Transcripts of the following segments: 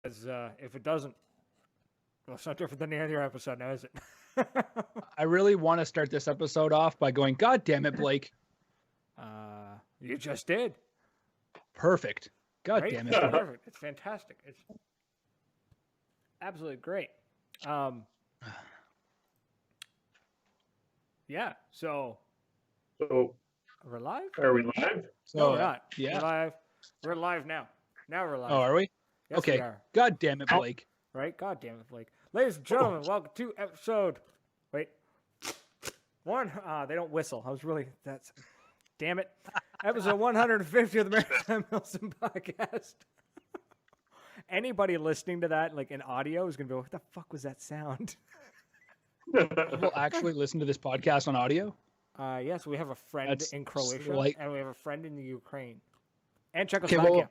Because if it doesn't, well, it's not different than the other episode now, is it? I really want to start this episode off by going, God damn it, Blake. You just did. Perfect. God Right? damn It's it. perfect. It's fantastic. It's absolutely great. Yeah. So we're live? Are we live? No, we're not. Yeah. We're live. We're live now. Now we're live. Oh, are we? Yes, okay. we are. God damn it, Blake. Right? God damn it, Blake. Ladies and gentlemen, welcome to episode. Wait. One. They don't whistle. That's. Damn it. Episode 150 of the Maritime Wilson podcast. Anybody listening to that, like in audio, is going to be, what the fuck was that sound? People actually listen to this podcast on audio? Yes, we have a friend in Croatia, and we have a friend in the Ukraine. And Czechoslovakia. Okay, well,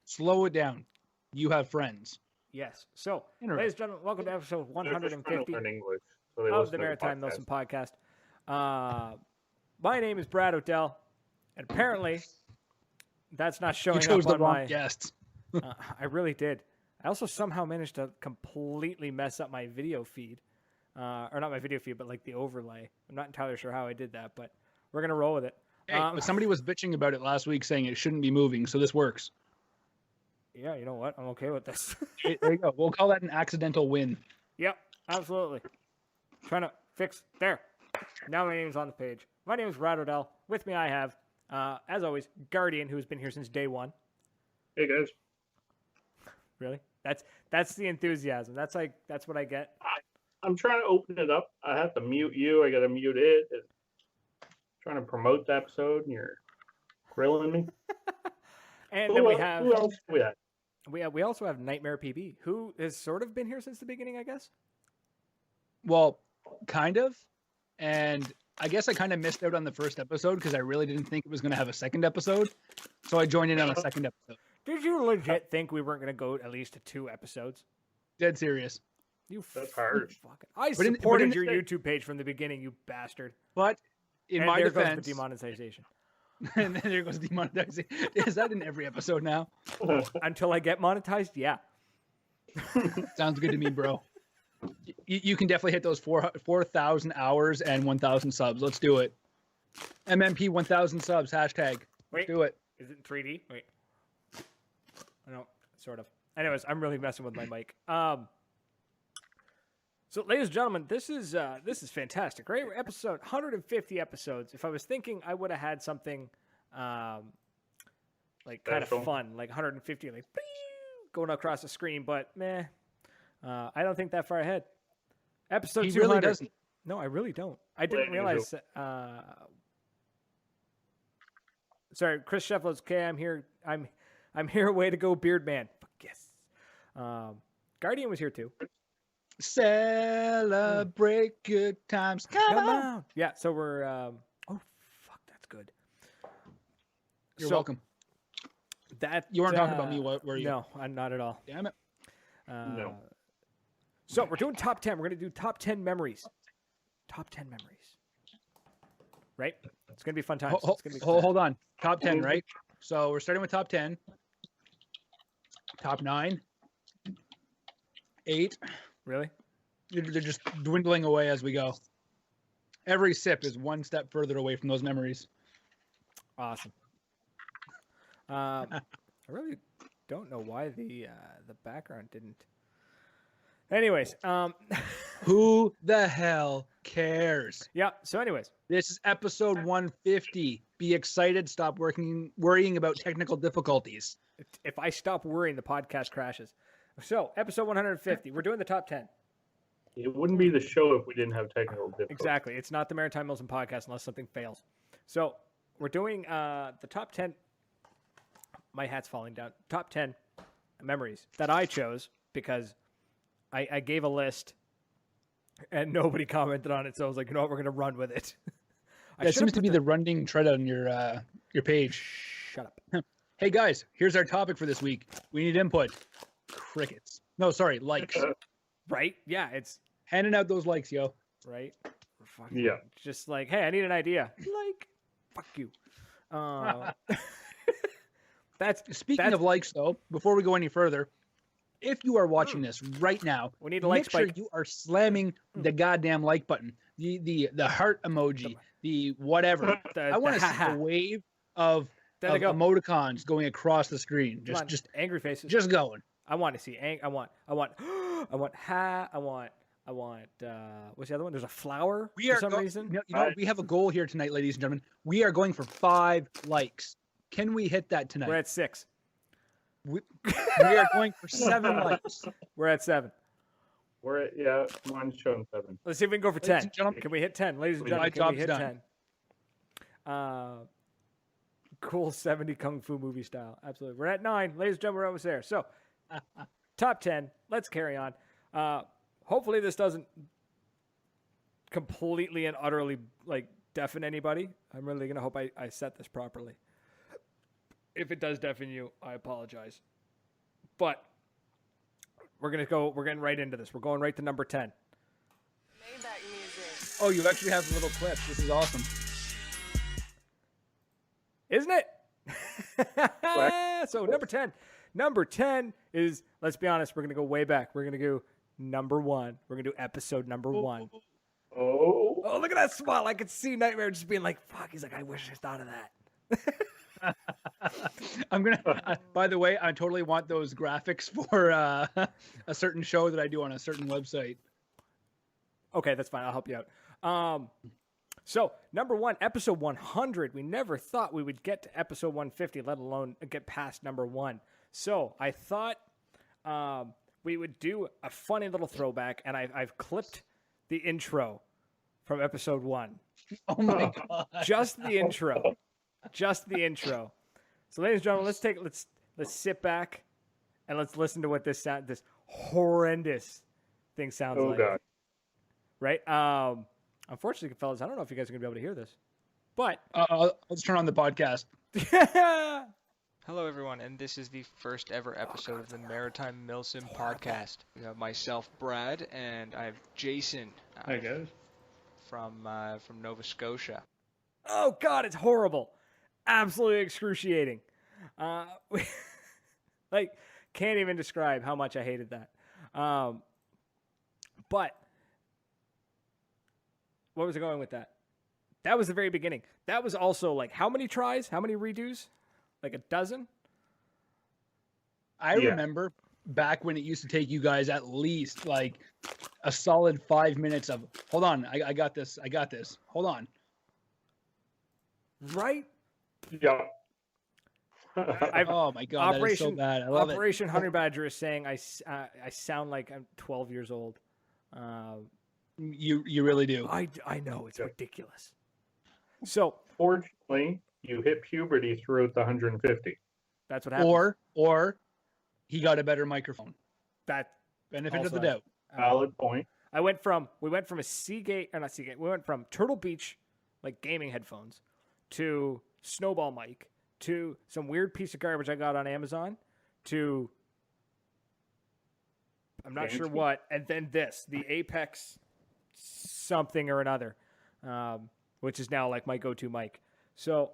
slow it down. You have friends. Yes. So, ladies and gentlemen, welcome to episode 150 of the Maritime Wilson podcast. My name is Brad O'Dell, and apparently that's not showing up on my... You chose the wrong guest. I really did. I also somehow managed to completely mess up my video feed. Or not my video feed, but like the overlay. I'm not entirely sure how I did that, but we're going to roll with it. Hey, somebody was bitching about it last week saying it shouldn't be moving, so this works. Yeah, you know what? I'm okay with this. Hey, there you go. We'll call that an accidental win. Yep, absolutely. Trying to fix... There. Now my name's on the page. My name is Brad O'Dell. With me I have, as always, Guardian, who's been here since day one. Hey, guys. Really? That's the enthusiasm. That's what I get. I'm trying to open it up. I have to mute you. I got to mute it. Trying to promote the episode, and you're grilling me. And then we have... Who else do we have? We also have Nightmare PB, who has sort of been here since the beginning, I guess. Well, kind of. And I guess I kind of missed out on the first episode because I really didn't think it was going to have a second episode. So I joined in on a second episode. Did you legit think we weren't going to go at least to 2 episodes? Dead serious. That's hard. I supported your YouTube page from the beginning, you bastard. But in my defense... there goes the demonetization. And then there goes demonetization. Is that in every episode now? Until I get monetized, yeah. Sounds good to me, bro. You can definitely hit those 4,000 hours and 1,000 subs. Let's do it. MMP 1,000 subs, hashtag. Wait, do it. Is it in 3D? Wait. No, sort of. Anyways, I'm really messing with my mic. So, ladies and gentlemen, this is fantastic. Right? Episode 150 episodes. If I was thinking, I would have had something like kind of fun, like 150, like going across the screen. But meh, I don't think that far ahead. Episode 200. Really doesn't. No, I really don't. I didn't realize. Sorry, Chris Sheffels. Okay, I'm here. I'm here. Way to go, Beard Man. Fuck yes. Guardian was here too. Celebrate good times. Come on. Yeah, so we're... oh, fuck, that's good. You're welcome. You weren't talking about me, were you? No, I'm not at all. Damn it. No. So we're doing top 10. We're going to do top 10 memories. Top 10 memories. Right? It's going to be fun times. Hold on. Top 10, right? So we're starting with top 10. Top 9. 8. Really? They're just dwindling away as we go. Every sip is one step further away from those memories. Awesome. I really don't know why the background didn't. Anyways, who the hell cares? Yeah. So, anyways, this is episode 150. Be excited. Stop worrying about technical difficulties. If I stop worrying, the podcast crashes. So, episode 150. We're doing the top 10. It wouldn't be the show if we didn't have technical difficulties. Exactly. It's not the Maritime Wilson podcast unless something fails. So, we're doing the top 10. My hat's falling down. Top 10 memories that I chose because I gave a list and nobody commented on it. So, I was like, you know what? We're going to run with it. That seems to be the running thread on your page. Shut up. Hey, guys, here's our topic for this week. We need input. Crickets. No, sorry, likes. Right? Yeah, it's handing out those likes, yo. Right? Yeah. Just like, hey, I need an idea. Like, fuck you. Speaking of likes, though, before we go any further, if you are watching this right now, We need a like make sure spike. you are slamming the goddamn like button, the heart emoji, the whatever. I want to see a wave of There they go. emoticons going across the screen. Come on, Just angry faces. just going. I want to see. I want. I want ha. I want. What's the other one? There's a flower for some reason. You know, we have a goal here tonight, ladies and gentlemen. We are going for 5 likes. Can we hit that tonight? We're at 6. We are going for 7 likes. We're at 7. We're at, mine's showing 7. Let's see if we can go for Ladies 10. and gentlemen, Can we hit 10? Ladies and my gentlemen, can we job's hit done. 10? Cool 70 Kung Fu movie style. Absolutely. We're at 9. Ladies and gentlemen, we're almost there. So, top 10. Let's carry on. Hopefully this doesn't completely and utterly deafen anybody. I'm really going to hope I set this properly. If it does deafen you, I apologize. But we're getting right into this. We're going right to number 10. Oh, you actually have little clips. This is awesome. Isn't it? So number 10. Number 10 is, let's be honest, we're going to go way back. We're going to go number 1. We're going to do episode number 1. Oh, look at that smile. I could see Nightmare just being like, fuck. He's like, I wish I thought of that. I'm going to, by the way, I totally want those graphics for a certain show that I do on a certain website. Okay, that's fine. I'll help you out. So, number 1, episode 100. We never thought we would get to episode 150, let alone get past number 1. So, I thought we would do a funny little throwback, and I've clipped the intro from episode 1. Oh, my God. Just the intro. Just the intro. So, ladies and gentlemen, let's sit back and let's listen to what this horrendous thing sounds like. God. Right? Unfortunately, fellas, I don't know if you guys are going to be able to hear this. But let's turn on the podcast. Hello, everyone, and this is the first ever episode of the Maritime Milsim podcast. We have myself, Brad, and I have Jason. Hi, guys. From Nova Scotia. Oh, God, it's horrible. Absolutely excruciating. Can't even describe how much I hated that. But what was I going with that? That was the very beginning. That was also how many tries? How many redos? Like a dozen? I remember back when it used to take you guys at least a solid 5 minutes of, hold on, I got this. Hold on. Right? Yeah. Oh my God, that is so bad. I love Operation Honey Badger is saying I sound like I'm 12 years old. You really do. I know, it's ridiculous. So, fortunately, you hit puberty throughout the 150. That's what happened. Or he got a better microphone. That benefit of the doubt. Valid point. We went from a Seagate, or not Seagate. We went from Turtle Beach, gaming headphones, to Snowball mic, to some weird piece of garbage I got on Amazon, to I'm not sure what, and then the Apex something or another, which is now my go-to mic. So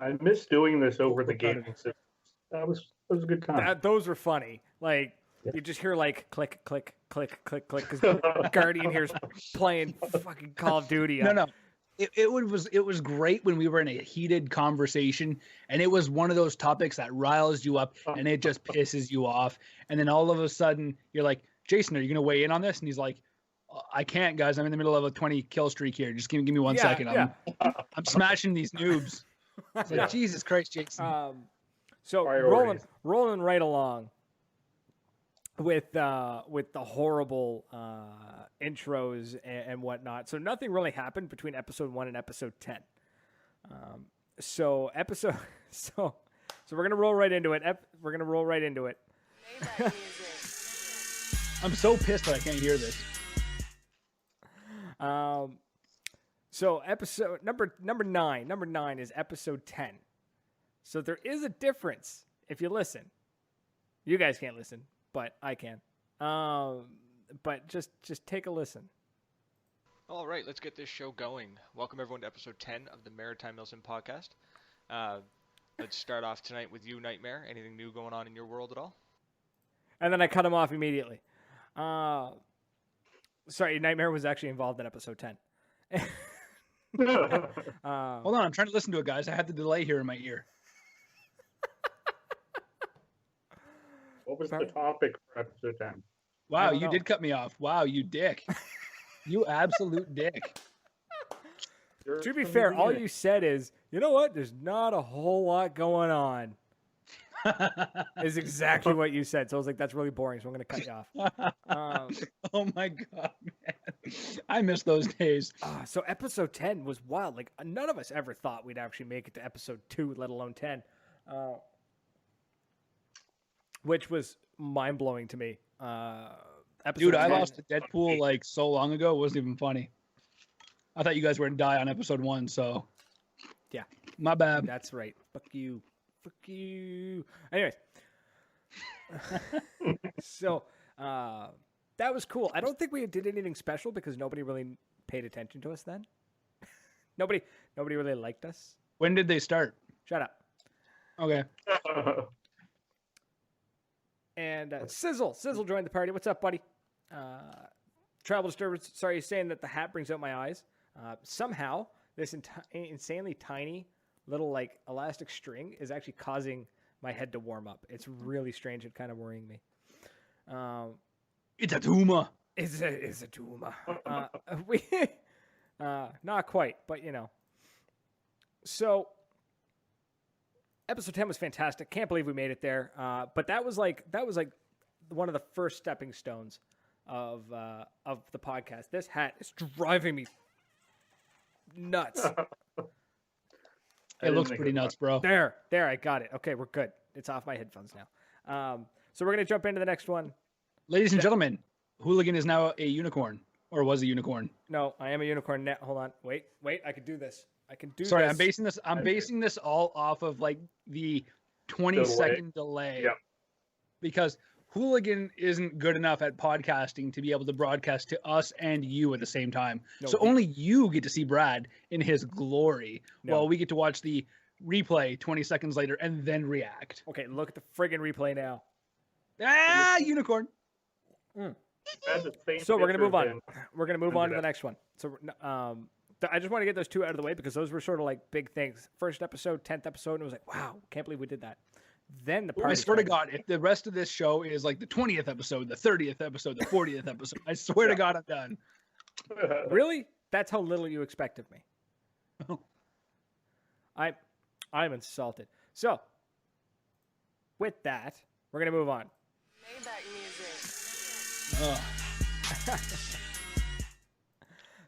I miss doing this over the gaming system. That was a good time. Those were funny. You just hear click, click, click, click, click, because Guardian here's playing fucking Call of Duty. No. It was great when we were in a heated conversation, and it was one of those topics that riles you up and it just pisses you off. And then all of a sudden you're like, Jason, are you going to weigh in on this? And he's like, I can't, guys. I'm in the middle of a 20 kill streak here. Just give me 1 second. I'm smashing these noobs. It's like, Jesus Christ, Jason. So rolling right along with the horrible intros and whatnot. So nothing really happened between episode 1 and episode 10. So we're gonna roll right into it. I'm so pissed that I can't hear this. So episode number 9. Number 9 is episode 10. So there is a difference if you listen. You guys can't listen, but I can. But just take a listen. All right, let's get this show going. Welcome everyone to episode 10 of the Maritime Milsim podcast. Let's start off tonight with you, Nightmare. Anything new going on in your world at all? And then I cut him off immediately. Sorry, Nightmare was actually involved in episode 10. Hold on, I'm trying to listen to it, guys. I had the delay here in my ear. What was Sorry? the topic for episode 10? Wow, don't you know. did cut me off. Wow, you dick. You absolute dick. You're To be from fair, the all beginning. you said is, you know what? There's not a whole lot going on. Is exactly what you said. So I was like, that's really boring. So I'm going to cut you off. Oh my god, man. I miss those days. So episode 10 was wild. Like none of us ever thought we'd actually make it to episode 2, let alone 10. Which was mind blowing to me. Episode Dude, I 10 lost to Deadpool like so long ago. It wasn't even funny. I thought you guys were gonna die on episode 1, so Yeah. my bad. That's right. Fuck you. Fuck you. Anyways. So that was cool. I don't think we did anything special because nobody really paid attention to us then. Nobody really liked us. When did they start? Shut up. Okay. And Sizzle joined the party. What's up, buddy? Travel disturbance. Sorry, he's saying that the hat brings out my eyes. Somehow, this insanely tiny little like elastic string is actually causing my head to warm up. It's really strange and kind of worrying me. It's a tumor. It's a tumor. Not quite, but you know. So, episode 10 was fantastic. Can't believe we made it there. But that was like one of the first stepping stones of the podcast. This hat is driving me nuts. It looks pretty nuts, bro. There, I got it. Okay, we're good. It's off my headphones now. So we're gonna jump into the next one. Ladies and gentlemen, Hooligan is now a unicorn, or was a unicorn. No, I am a unicorn now. Hold on. Wait. I can do this. I can do Sorry, this. I'm basing this all off of like the 20-second delay. Yep. Because Hooligan isn't good enough at podcasting to be able to broadcast to us and you at the same time. No, so only you get to see Brad in his glory, No. while we get to watch the replay 20 seconds later and then react. Okay, look at the friggin' replay now. Ah, unicorn. So we're gonna move on. Then. We're gonna move on to the next one. So I just want to get those two out of the way because those were sort of like big things. First episode, 10th episode, and it was like, wow, can't believe we did that. Then the party. I swear to started. God, if the rest of this show is like the 20th episode, the 30th episode, the 40th episode, I swear to God, I'm done. Really? That's how little you expect of me. Oh. I'm insulted. So, with that, we're gonna move on. Ugh.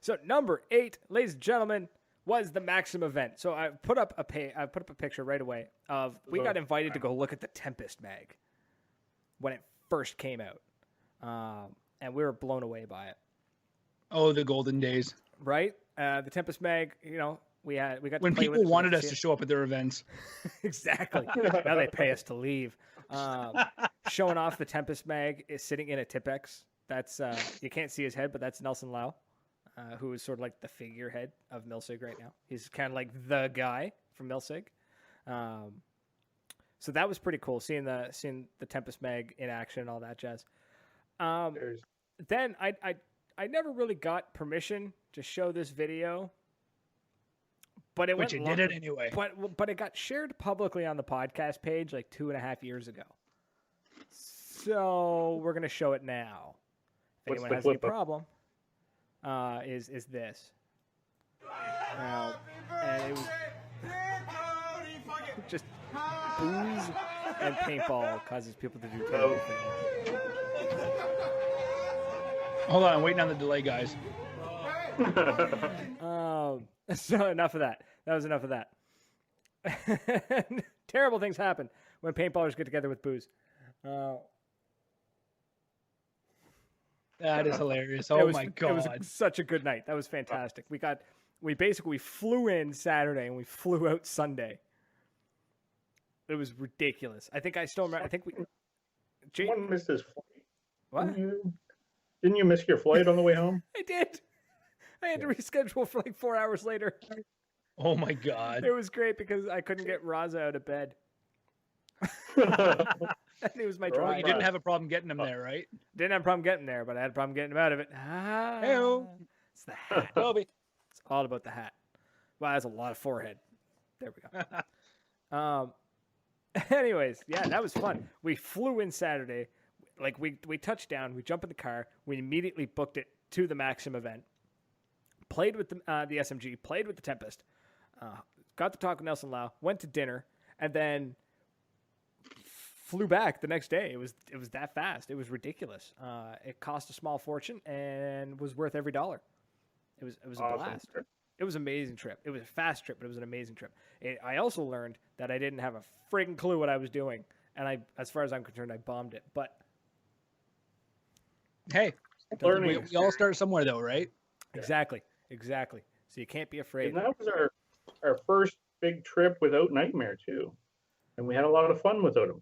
So number 8, ladies and gentlemen, was the Maxim event. So I put up a picture right away of we got invited to go look at the Tempest mag when it first came out, and we were blown away by it. Oh, the golden days. Right? The Tempest mag, you know, we got When to play with people it, we wanted got us see to it. show up at their events. Exactly. Now they pay us to leave. Showing off the Tempest mag is sitting in a Tipex. That's you can't see his head, but that's Nelson Lau, who is sort of like the figurehead of Milsig right now. He's kind of like the guy from Milsig. So that was pretty cool seeing the Tempest mag in action and all that jazz. Then I never really got permission to show this video, but it But you did it anyway. But it got shared publicly on the podcast page like 2.5 years ago. So we're gonna show it now. If What's anyone the has any clip of? problem, is this? And it was just booze and paintball causes people to do terrible things. Hold on, I'm waiting on the delay, guys. So enough of that. That was enough of that. Terrible things happen when paintballers get together with booze. That is hilarious. It Oh was- my It was God. such a good night. That was fantastic. We flew in Saturday and we flew out Sunday. It was ridiculous. I think I still remember. I think Someone missed his flight. What? Didn't you miss your flight on the way home? I did. I had to reschedule for like 4 hours later. Oh my God. It was great because I couldn't get Raza out of bed. It was my They're all drive. You didn't have a problem getting them there, right? Didn't have a problem getting there, but I had a problem getting him out of it. Heyo. It's the hat. Toby. It's all about the hat. Wow, that's a lot of forehead. There we go. Anyways, yeah, that was fun. We flew in Saturday. Like we touched down, we jumped in the car, we immediately booked it to the Maxim event. Played with the SMG, played with the Tempest. Got to talk with Nelson Lau, went to dinner, and then flew back the next day. It was that fast. It was ridiculous. It cost a small fortune and was worth every dollar. It was a Awesome blast. trip. It was an amazing trip. It was a fast trip, but it was an amazing trip. I also learned that I didn't have a friggin' clue what I was doing, and as far as I'm concerned, I bombed it. But Hey, Learning we all start somewhere, though, right? exactly. So you can't be afraid. And that was our first big trip without Nightmare too, and we had a lot of fun without him.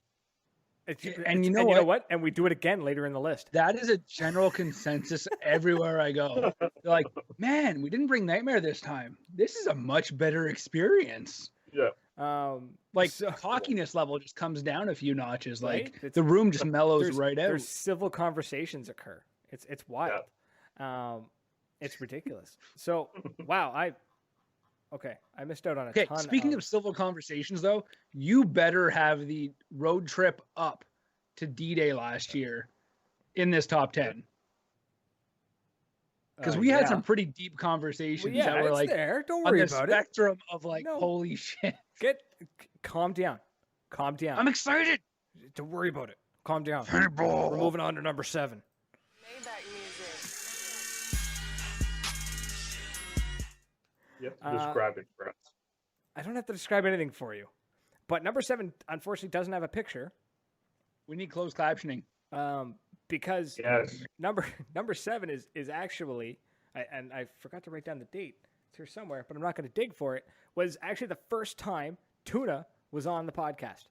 And you know what? And we do it again later in the list. That is a general consensus everywhere I go. They're like, man, we didn't bring Nightmare this time. This is a much better experience. Yeah, Like So- cockiness level just comes down a few notches. Right? Like It's- the room just mellows right out. There's civil conversations occur. It's wild. It's ridiculous. So wow, I missed out on a Okay, ton. speaking of civil conversations, though, you better have the road trip up to D-Day last year in this top 10. Because we had some pretty deep conversations yeah, that were it's like there. Don't on worry the about it. spectrum of like, No. holy shit. Calm down. I'm excited. Don't worry about it. Calm down. Paintball. We're moving on to number 7. you have to describe it for us. I don't have to describe anything for you, but number 7 unfortunately doesn't have a picture We need closed captioning. because Yes, number 7 is actually, and I forgot to write down the date. It's here somewhere, but I'm not going to dig for it. Was actually the first time Tuna was on the podcast.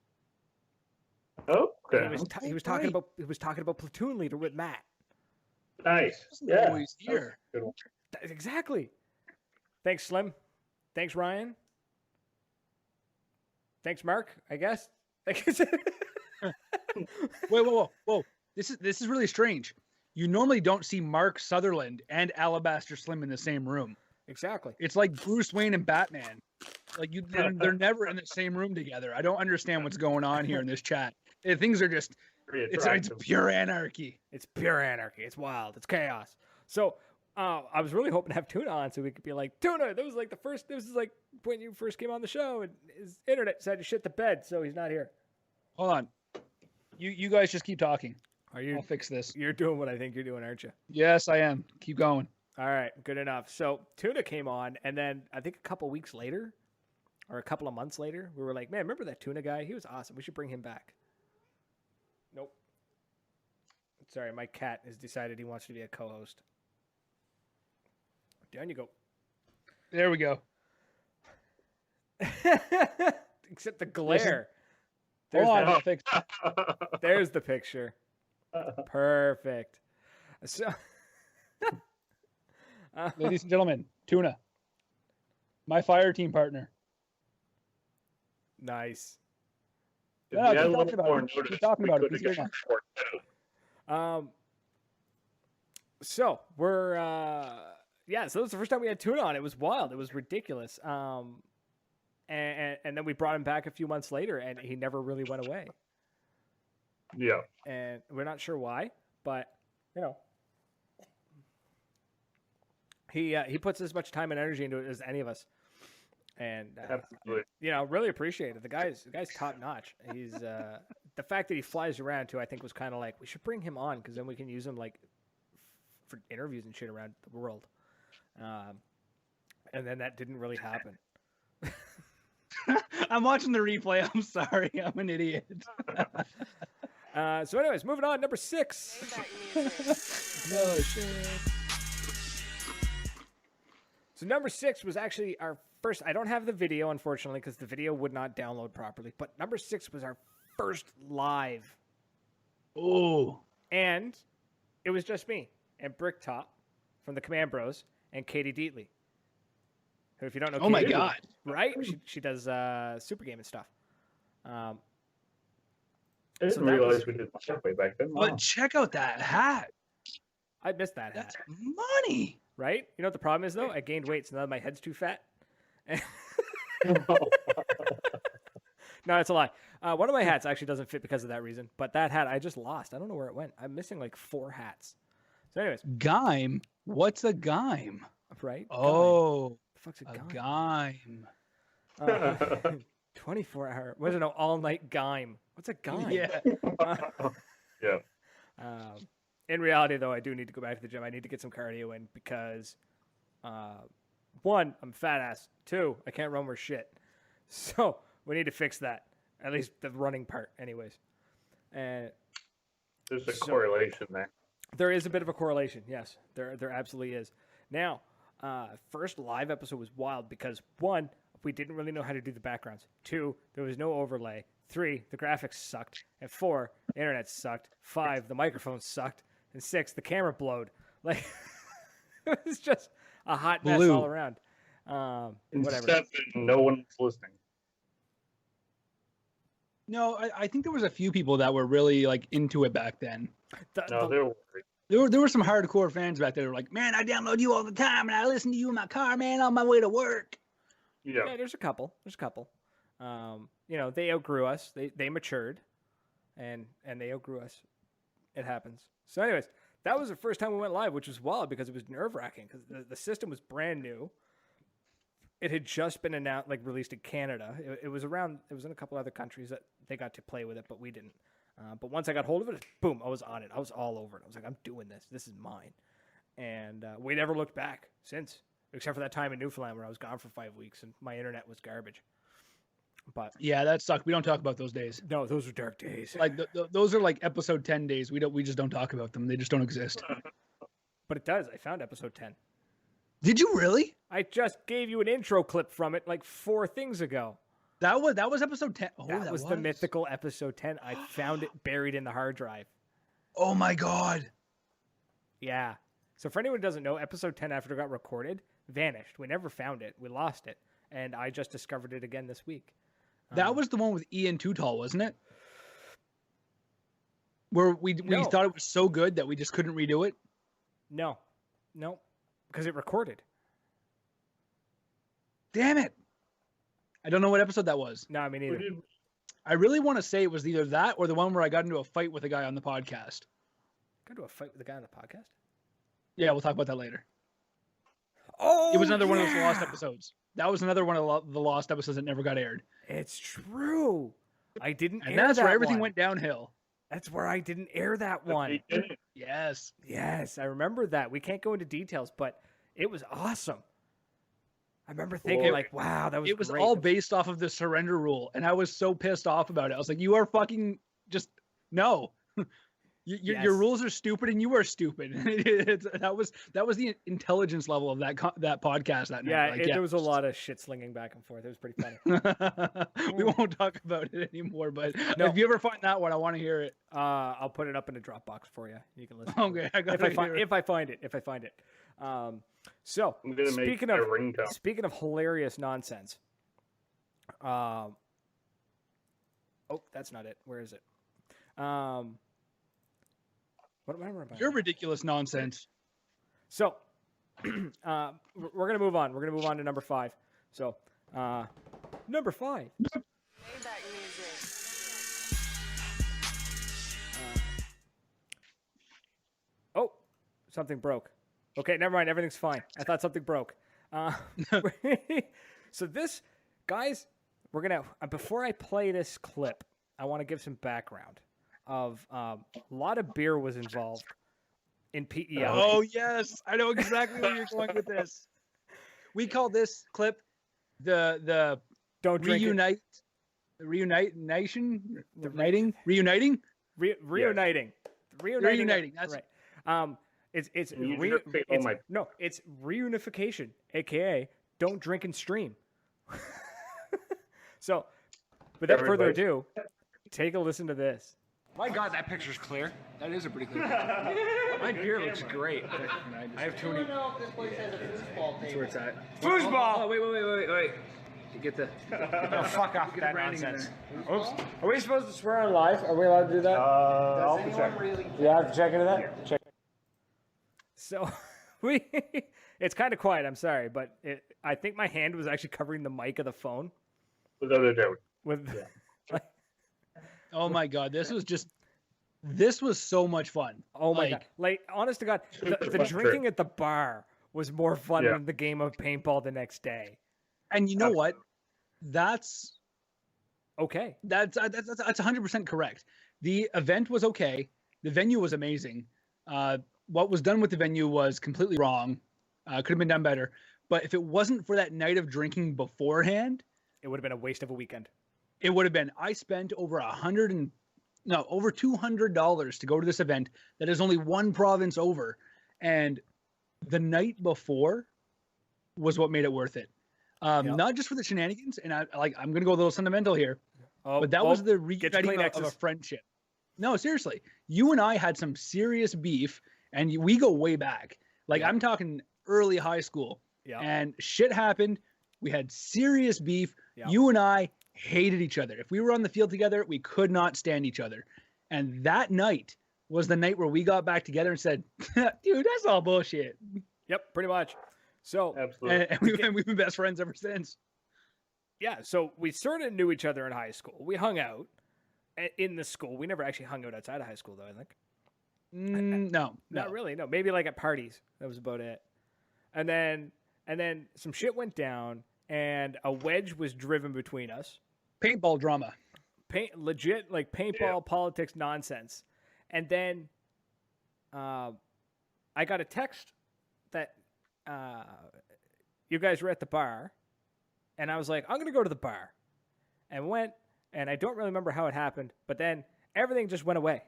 oh, And okay, he was talking about Platoon Leader with Matt. nice. Wasn't Yeah, always here. good one. Exactly. Thanks, Slim. Thanks, Ryan. Thanks, Mark. I guess. Wait, whoa. This is really strange. You normally don't see Mark Sutherland and Alabaster Slim in the same room. Exactly. It's like Bruce Wayne and Batman. Like they're never in the same room together. I don't understand what's going on here in this chat. Things are just Very it's attractive. pure anarchy. It's pure anarchy. It's wild. It's chaos. So I was really hoping to have Tuna on so we could be like, Tuna, this is like when you first came on the show and his internet decided to shit the bed, so he's not here. Hold on. You guys just keep talking. Are I'll fix this. You're doing what I think you're doing, aren't you? Yes, I am. Keep going. All right, good enough. So Tuna came on, and then I think a couple weeks later, or a couple of months later, we were like, man, remember that Tuna guy? He was awesome. We should bring him back. Nope. Sorry, my cat has decided he wants to be a co-host. Down you go. There we go. Except the glare. Hold on, that- I'll fix it. There's the picture. Perfect. So, Ladies and gentlemen, Tuna. My fire team partner. nice. If No, we had keep a talking little about more it. Keep notice, talking we about it. could He's have here gotten worked out. So we're so that was the first time we had Tuna on. It was wild. It was ridiculous. And then we brought him back a few months later, and he never really went away. Yeah, And we're not sure why, but he puts as much time and energy into it as any of us. And absolutely. really appreciate it. The guy's top notch. He's the fact that he flies around too. I think was kind of like we should bring him on because then we can use him like for interviews and shit around the world. And then that didn't really happen. I'm watching the replay. I'm sorry. I'm an idiot. So, anyways, moving on. Number 6. No shit. So number 6 was actually our first. I don't have the video, unfortunately, because the video would not download properly. But number 6 was our first live. Oh. And it was just me and Bricktop from the Command Bros and Katie Deatley. Who, if you don't know, Oh my Katie, God. right? She does super game and stuff. I didn't So that realize was- we did Segway back then. But Wow. check out that hat. I missed that hat. That's money. Right? You know what the problem is though? I gained weight, so now my head's too fat. No, it's a lie. One of my hats actually doesn't fit because of that reason. But that hat I just lost. I don't know where it went. I'm missing like 4 hats. So, anyways, Gime. What's a gime? right? Oh, The fuck's a a gime? gime. 24-hour. What is it? No, all-night gime. What's a gime? Yeah. Yeah. In reality, though, I do need to go back to the gym. I need to get some cardio in because, 1, I'm fat ass. 2, I can't run worth shit. So we need to fix that. At least the running part, anyways. And There's a So- correlation there. there is a bit of a correlation. Yes, there absolutely is. Now, first live episode was wild because 1, we didn't really know how to do the backgrounds. 2, there was no overlay. 3, the graphics sucked. And 4, the internet sucked. 5, the microphone sucked. And 6, the camera blowed. Like, it was just a hot mess Blue. all around. And Whatever. 7, no one's listening. No, I think there was a few people that were really like into it back then. No, they're worried. There were some hardcore fans back there who were like, man, I download you all the time and I listen to you in my car, man, on my way to work. Yeah. Yeah, there's a couple. You know, they outgrew us. They matured, and they outgrew us. It happens. So, anyways, that was the first time we went live, which was wild because it was nerve wracking because the system was brand new. It had just been announced, like released in Canada. It was around. It was in a couple other countries that they got to play with it, but we didn't. But once I got hold of it, boom, I was on it. I was all over it. I was like, I'm doing this. This is mine. And we never looked back since, except for that time in Newfoundland where I was gone for 5 weeks and my internet was garbage. But Yeah, that sucked. We don't talk about those days. no, those were dark days. Like those are like episode 10 days. We just don't talk about them. They just don't exist. But it does. I found episode 10. Did you really? I just gave you an intro clip from it like 4 things ago. That was episode 10. Oh, That was the mythical episode 10. I found it buried in the hard drive. Oh my god. Yeah. So for anyone who doesn't know, episode 10 after it got recorded vanished. We never found it. We lost it. And I just discovered it again this week. That was the one with Ian Tootal, wasn't it? Where we No. thought it was so good that we just couldn't redo it. No, because it recorded. Damn it. I don't know what episode that was. No, I mean neither. I really want to say it was either that or the one where I got into a fight with a guy on the podcast. Got into a fight with the guy on the podcast. Yeah, we'll talk about that later. Oh, It was another one of those lost episodes. That was another one of the lost episodes that never got aired. It's true. I didn't And air that's that where everything one. went downhill. That's where I didn't air that one. Yes. Yes, I remember that. We can't go into details, but it was awesome. I remember thinking, Well, like, wow, that was It was great. all based off of the surrender rule. And I was so pissed off about it. I was like, you are fucking just no. Your Yes. rules are stupid and you are stupid. that was the intelligence level of that podcast that Yeah, night. Like, there was a lot of shit slinging back and forth. It was pretty funny. we won't talk about it anymore, but No. if you ever find that one, I want to hear it. I'll put it up in a Dropbox for you. You can listen. to Okay, it. I got if I find it. So I'm gonna make speaking a of ringtone. hilarious nonsense. Oh, that's not it. Where is it? What am I remembering? Your ridiculous nonsense. So, we're gonna move on. We're gonna move on to number 5. So, number 5. Oh, something broke. Okay, never mind. Everything's fine. I thought something broke. So this, guys, we're gonna before I play this clip, I want to give some background of a lot of beer was involved in PEL. Oh yes, I know exactly where you're going with this. We call this clip the Don't drink it. reuniting. Reuniting. Reuniting, that's- right. It's You just say, oh my- no, it's reunification, aka don't drink and stream. So, without further Everybody. ado, take a listen to this. My God, that picture's clear. That is a pretty clear picture. My beer looks great. I have too many. That's where it's at. Foosball! Oh, wait. You get the Oh, fuck off with that branding in nonsense. Oops. Are we supposed to swear on live? Are we allowed to do that? I'll check. Yeah, I have to check into that? Check. So, it's kind of quiet, I'm sorry, but I think my hand was actually covering the mic of the phone. Without a doubt. Oh my god, this was so much fun. Oh my god! Like, honest to God, the fun drinking at the bar was more fun Yeah. than the game of paintball the next day. And you know what? That's Okay. That's 100% correct. The event was okay. The venue was amazing. What was done with the venue was completely wrong. Could have been done better. But if it wasn't for that night of drinking beforehand, It would have been a waste of a weekend. it would have been. I spent over over $200 to go to this event that is only one province over, and the night before was what made it worth it. Yep. Not just for the shenanigans, and I'm gonna go a little sentimental here. Oh, But that was the get your reuniting of a Kleenexes. friendship. No, seriously. You and I had some serious beef, and we go way back. Like, Yeah. I'm talking early high school. Yeah. And shit happened. We had serious beef. Yeah. You and I hated each other. If we were on the field together, we could not stand each other. And that night was the night where we got back together and said, dude, that's all bullshit. Yep, pretty much. So, Absolutely. And we've been best friends ever since. yeah, so we sort of knew each other in high school. We hung out in the school. We never actually hung out outside of high school, though, I think. No. Not really, no. Maybe like at parties. That was about it. And then some shit went down, and a wedge was driven between us. Paintball drama. Legit, like paintball politics nonsense. And then I got a text that you guys were at the bar, and I was like, I'm going to go to the bar. And went, and I don't really remember how it happened, but then everything just went away.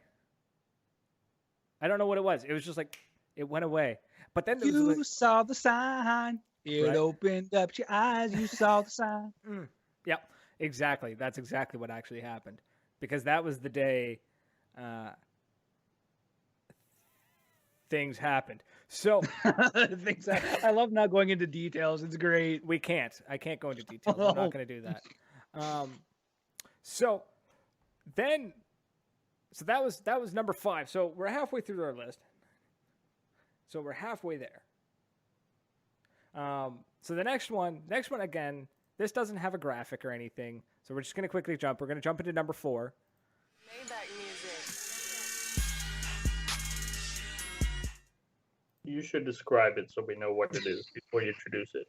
I don't know what it was. It was just like, it went away. But then there was You like, saw the sign. It Right. opened up your eyes. You saw the sign. yeah, exactly. That's exactly what actually happened. Because that was the day things happened. So I love not going into details. It's great. we can't. I can't go into details. I'm not going to do that. So that was number 5. So we're halfway through our list. So we're halfway there. So the next one again, this doesn't have a graphic or anything. So we're just going to quickly jump. We're going to jump into number 4. Maybach music. You should describe it so we know what it is before you introduce it.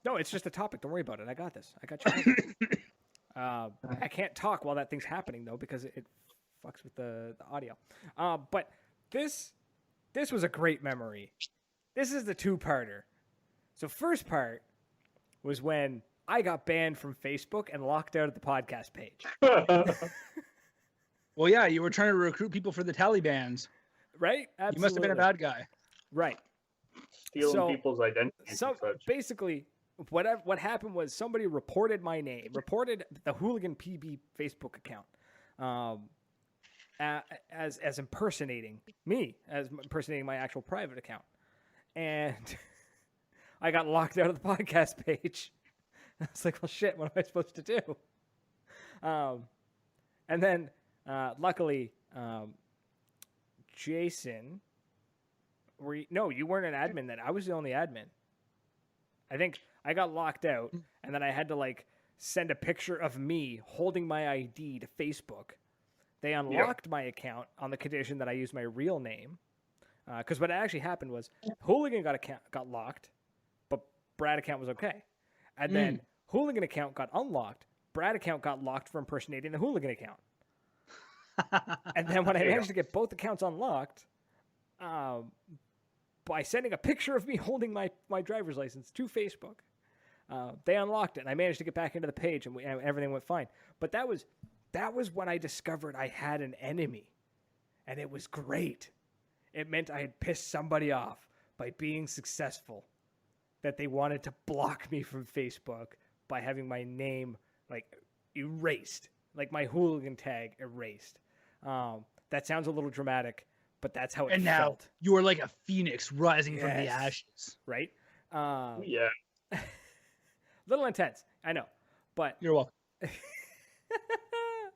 No, it's just a topic. Don't worry about it. I got this. I got you. I can't talk while that thing's happening though because it fucks with the audio. But this was a great memory. This is the 2-parter. So first part was when I got banned from Facebook and locked out of the podcast page. Well, yeah, you were trying to recruit people for the Talibans. Right? Absolutely. You must have been a bad guy. Right. Stealing So- people's identities So and such. basically, what happened was somebody reported my name, reported the Hooligan PB Facebook account, as impersonating me, as impersonating my actual private account, and I got locked out of the podcast page. I was like, well, shit, what am I supposed to do? And then, luckily, Jason, you weren't an admin then. I was the only admin. I think I got locked out, and then I had to like send a picture of me holding my ID to Facebook. They unlocked my account on the condition that I used my real name. Because what actually happened was Hooligan got locked, but Brad account was okay. And then Hooligan account got unlocked. Brad account got locked for impersonating the Hooligan account. And then when I managed to get both accounts unlocked, by sending a picture of me holding my driver's license to Facebook, they unlocked it, and I managed to get back into the page, and everything went fine. But that was when I discovered I had an enemy, and it was great. It meant I had pissed somebody off by being successful, that they wanted to block me from Facebook by having my name like erased, like my Hooligan tag erased. That sounds a little dramatic, but that's how it And now felt, you are like a phoenix rising from the Yes. ashes. right? Yeah. Little intense. I know, but You're welcome.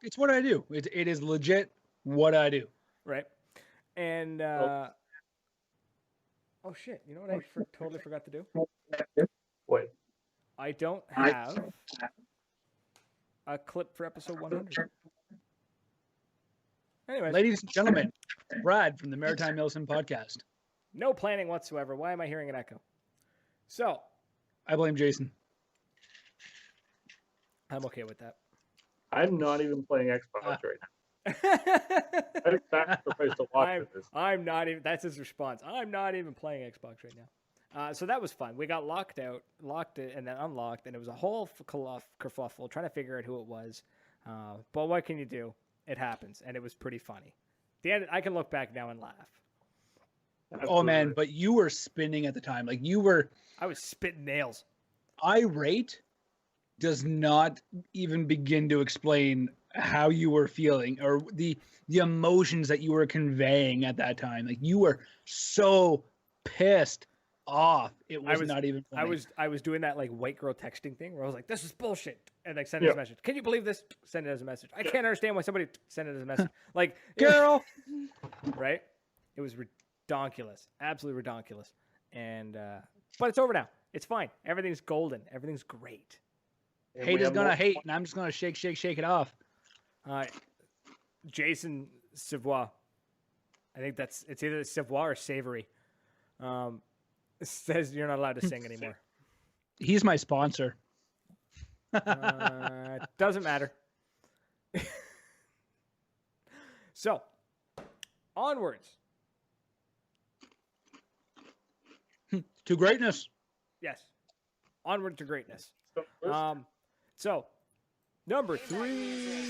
It's what I do. It is legit what I do. right. And oh shit! You know what I totally forgot to do? What? I don't have a clip for episode 100. Anyways, Ladies and gentlemen, Brad from the Maritime Milsim podcast. no planning whatsoever. Why am I hearing an echo? So I blame Jason. I'm okay with that. I'm not even playing Xbox right now. I sacrificed a lot for this. I'm not even. That's his response. I'm not even playing Xbox right now. So that was fun. We got locked it, and then unlocked, and it was a whole kerfuffle trying to figure out who it was. But what can you do? It happens, and it was pretty funny. The end. I can look back now and laugh. Oh man, but you were spinning at the time. Like you were. I was spitting nails. Irate does not even begin to explain how you were feeling or the emotions that you were conveying at that time. Like you were so pissed off. It was not even funny. I was doing that like white girl texting thing where I was like, this is bullshit. And like send it as a message. Can you believe this? Send it as a message. I can't understand why somebody sent it as a message. Like girl. Right? It was redonkulous. Absolutely redonkulous. And but it's over now. It's fine. Everything's golden. Everything's great. Hate is gonna hate, and I'm just gonna shake it off. Jason Savoy. I think it's either Savoy or Savory. Says you're not allowed to sing anymore. He's my sponsor. Doesn't matter. So, onwards. To greatness. Yes. Onward to greatness. So, number 3.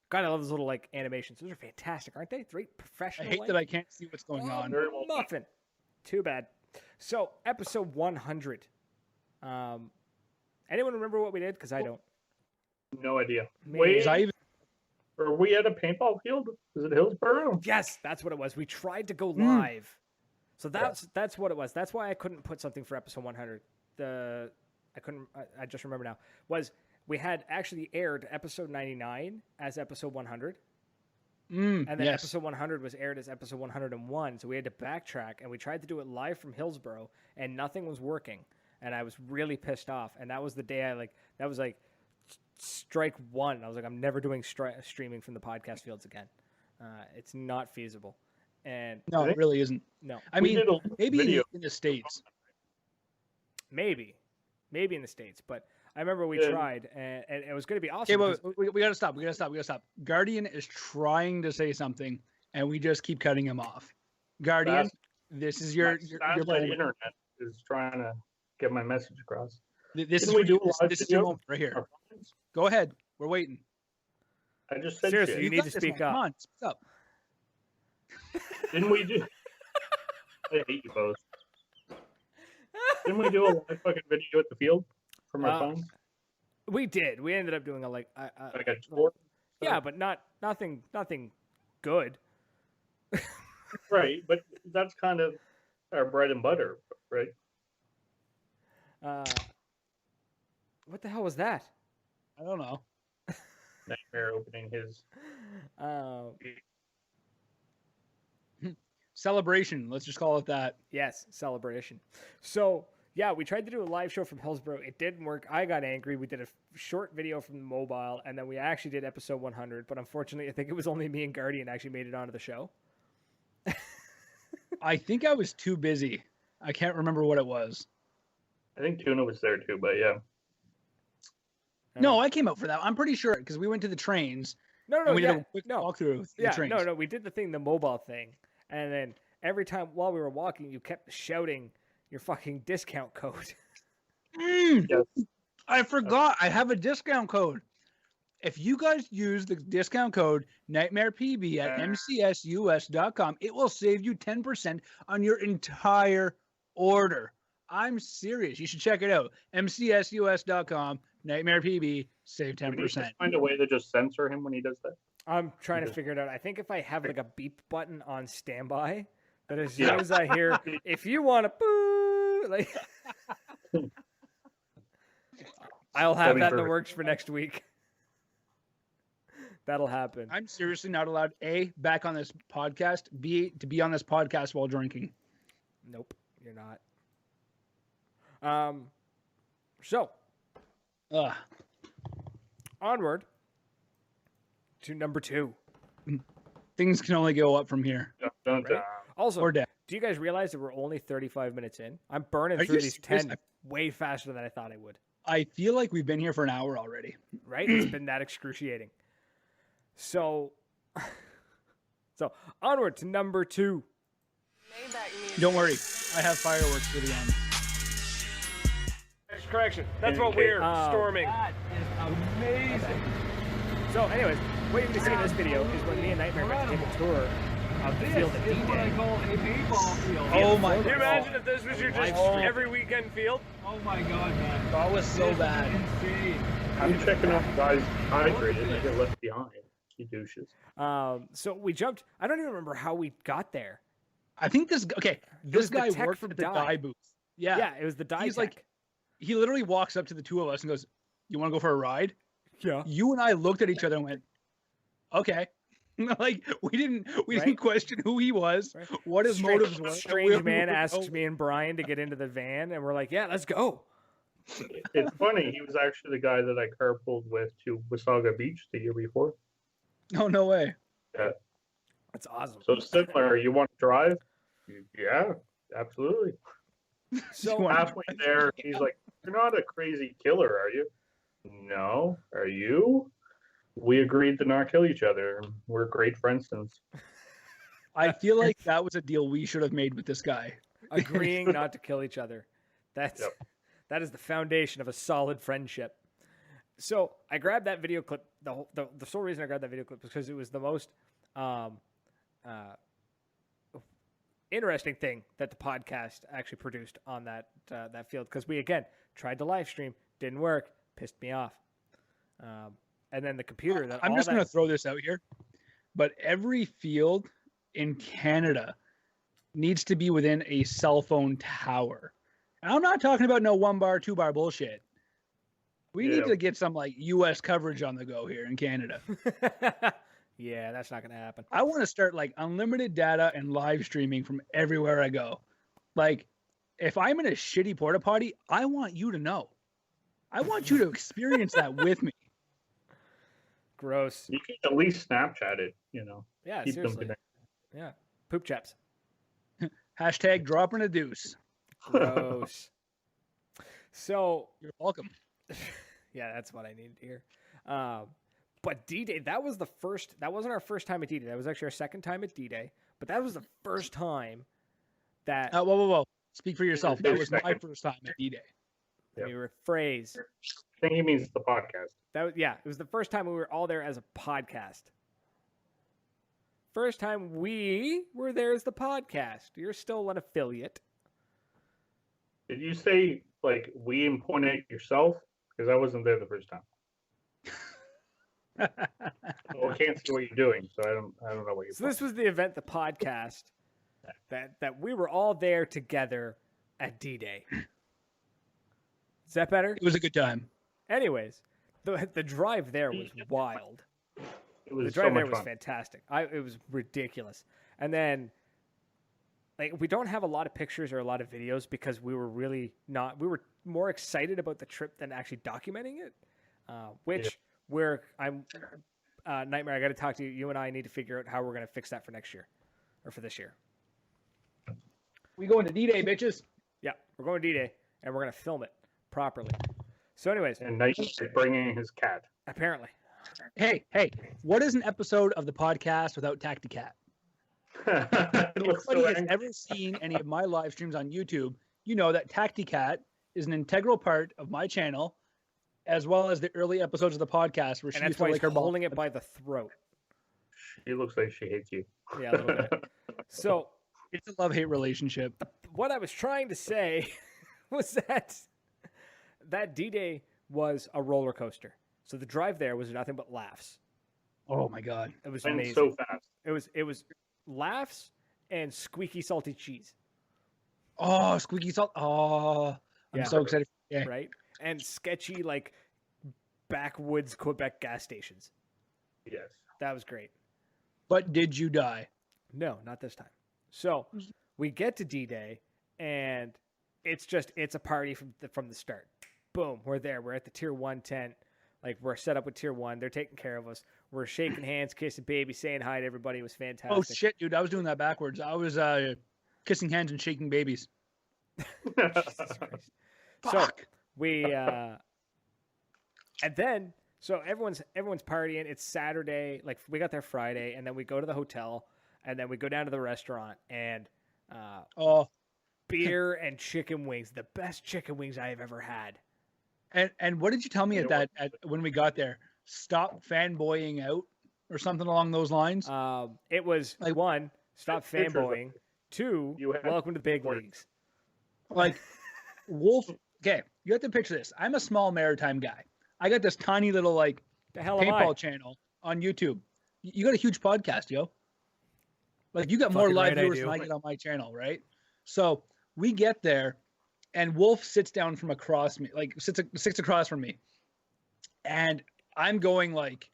God, I love those little like animations. Those are fantastic, aren't they? 3 professional. I hate that I can't see what's going on. Muffin. Too bad. So, episode 100. Anyone remember what we did? Because I don't. No idea. Maybe. Wait, are we at a paintball field? Is it Hillsborough? Yes, that's what it was. We tried to go live. So that's what it was. That's why I couldn't put something for episode 100. I just remember now. We had actually aired episode 99 as episode 100. And then episode 100 was aired as episode 101. So we had to backtrack, and we tried to do it live from Hillsborough, and nothing was working. And I was really pissed off. And that was the day that was like strike one. I was like, I'm never doing streaming from the podcast fields again. It's not feasible. And no, it really isn't. No. I mean, maybe in the States. Maybe in the States, but I remember we tried, and it was going to be awesome. Okay, but we got to stop. We got to stop. Guardian is trying to say something, and we just keep cutting him off. Guardian, this is your internet is trying to get my message across. This is your moment right here. Go ahead. We're waiting. I just said seriously, shit. you need to speak up. Come on, speak up. Didn't we do? I hate you both. Didn't we do a live fucking video at the field from our phones? We did. We ended up doing like a tour. Yeah, but nothing good. Right, but that's kind of our bread and butter, right? What the hell was that? I don't know. Nightmare opening his. Celebration. Let's just call it that. Yes, celebration. So, yeah, we tried to do a live show from Hillsborough. It didn't work. I got angry. We did a short video from the mobile, and then we actually did episode 100. But unfortunately, I think it was only me and Guardian actually made it onto the show. I think I was too busy. I can't remember what it was. I think Tuna was there too, but yeah. No, I came out for that. I'm pretty sure because we went to the trains. No, we did a quick walkthrough. The trains. No, we did the thing, the mobile thing, and then every time while we were walking, you kept shouting your fucking discount code. Yes. I forgot. I have a discount code. If you guys use the discount code NightmarePB at mcsus.com, it will save you 10% on your entire order. I'm serious. You should check it out. mcsus.com, NightmarePB, save 10%. We need to find a way to just censor him when he does that. I'm trying to figure it out. I think if I have like a beep button on standby, that as soon as I hear, if you want to boo, you? Like, I'll have That'd be that in the perfect. works for next week. That'll happen. I'm seriously not allowed back on this podcast, to be on this podcast while drinking. Nope, you're not. So Ugh. onward to number 2. Things can only go up from here Dun, dun, Right? dun. Also, or down. do you guys realize that we're only 35 minutes in? I'm burning Are through you these serious? 10 way faster than I thought I would. I feel like we've been here for an hour already. Right? It's been that excruciating. So, onward to number 2. Maybach music. Don't worry, I have fireworks for the end. Correction. That's what we're storming. That is amazing. So, anyways, what you're going to see in this video is when me and Nightmare got to take a tour of the field at D-Day. call a paintball field. Oh my Can you god. imagine if this was your just every weekend field? Oh my god, man. That was so This is bad. Insane. I'm checking out guys hydrated. They get left behind. You douches. So we jumped. I don't even remember how we got there. I think this was this the guy tech worked from at the Dye. dye booth. Yeah. Yeah, it was the dye He's tech. like, he literally walks up to the two of us and goes, "You want to go for a ride?" yeah. You and I looked at each other and went, "Okay." Like we didn't Right? question who he was, Right. what his motives were. Strange man asks me and Brian to get into the van, and we're like, "Yeah, let's go." It's funny. He was actually the guy that I carpooled with to Wasaga Beach the year before. Oh no way. That's awesome. So similar. You want to drive? Yeah, absolutely. So Halfway there, he's like, "You're not a crazy killer, are you?" "No. Are you?" We agreed to not kill each other. We're great friends since. I feel like that was a deal we should have made with this guy. agreeing not to kill each other. That's Yep. that is the foundation of a solid friendship. So I grabbed that video clip. The sole reason I grabbed that video clip was because it was the most interesting thing that the podcast actually produced on that field. Because we again tried to live stream, didn't work, pissed me off. And then the computer. That I'm all just that, going to throw this out here, but every field in Canada needs to be within a cell phone tower. And I'm not talking about no 1 bar, 2 bar bullshit. We need Yeah. to get some like US coverage on the go here in Canada. yeah, that's not going to happen. I want to start like unlimited data and live streaming from everywhere I go. Like, if I'm in a shitty porta potty, I want you to know. I want you to experience that with me. Gross. You can at least Snapchat it, you know. Yeah, Keep them seriously. connected. Yeah, poop chaps. Hashtag dropping a deuce. Gross. So You're welcome. yeah, that's what I needed to hear. But D-Day, that was the first. That wasn't our first time at D-Day. That was actually our second time at D-Day. But that was the first time that Whoa. Speak for yourself. That His was my second. first time at D-Day. let me rephrase. I think he means the podcast. That was, yeah, it was the first time we were all there as a podcast. First time we were there as the podcast. You're still an affiliate. Did you say like we and point at yourself? Because I wasn't there the first time. Well, I can't see what you're doing, so I don't know what you're. So this was the event, the podcast, that we were all there together at D-Day. Is that better? It was a good time. Anyways, the drive there was wild. It was The so drive there much was fun. fantastic. It was ridiculous. And then, like, we don't have a lot of pictures or a lot of videos because we were really not. We were more excited about the trip than actually documenting it. Which I'm Nightmare. I got to talk to you. You and I need to figure out how we're going to fix that for next year, or for this year. We going to D-Day, bitches. Yeah, we're going to D-Day, and we're going to film it properly. So, anyways, And Night is bringing his cat. apparently, Hey, what is an episode of the podcast without Tacticat? It looks If anybody so has angry. ever seen any of my live streams on YouTube, you know that Tacticat is an integral part of my channel, as well as the early episodes of the podcast where she and that's used to why he's lick her ball. holding it by the throat. She looks like she hates you. Yeah, a little bit. So, It's a love-hate relationship. what I was trying to say was that D-Day was a roller coaster. So the drive there was nothing but laughs. Oh my god. It was And amazing. so fast. It was laughs and squeaky salty cheese. Oh, squeaky salt. Oh, I'm Yeah. so excited. Yeah. right? And sketchy like backwoods Quebec gas stations. Yes. That was great. But did you die? No, not this time. So we get to D-Day, and it's a party from the start. Boom, we're there. We're at the Tier 1 tent. Like, we're set up with Tier 1. They're taking care of us. We're shaking hands, kissing babies, saying hi to everybody. It was fantastic. Oh shit, dude! I was doing that backwards. I was kissing hands and shaking babies. Jesus Christ. So Fuck. we and then so everyone's partying. It's Saturday. Like, we got there Friday, and then we go to the hotel, and then we go down to the restaurant, and Oh, beer and chicken wings. The best chicken wings I have ever had. and what did you tell me at when we got there? Stop fanboying out or something along those lines. It was Like- one, stop Pictures of- fanboying. Two, You had- welcome to the big Words. leagues. Like Wolf. Okay, you have to picture this. I'm a small maritime guy. I got this tiny little like The hell am I? paintball channel on YouTube. You got a huge podcast, yo. Like, you got more Fucking live right I viewers do. than I get on my channel, right? So we get there, and Wolf sits down from across me, like sits across from me, and I'm going like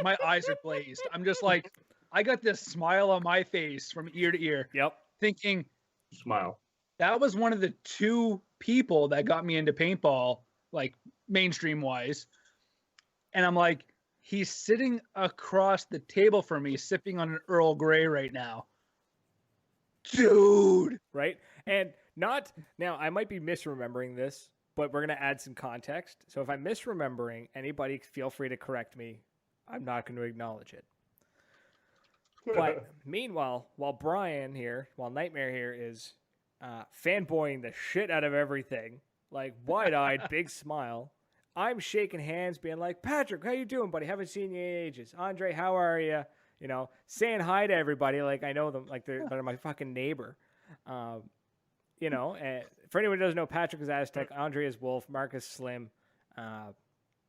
my eyes are glazed. I'm just like, I got this smile on my face from ear to ear, Yep. thinking Smile. that was one of the two people that got me into paintball, like mainstream wise. And I'm like, he's sitting across the table from me, sipping on an Earl Grey right now. Dude. Right? And not now, I might be misremembering this, but we're going to add some context. So if I'm misremembering, anybody feel free to correct me. I'm not going to acknowledge it. But meanwhile, while Nightmare here is fanboying the shit out of everything, like wide-eyed, big smile, I'm shaking hands, being like, Patrick, how you doing, buddy? Haven't seen you in ages. Andre, how are you? You know, saying hi to everybody like I know them, like they're my fucking neighbor. You know, and for anyone who doesn't know, Patrick is Aztec, Andre is Wolf, Mark is Slim.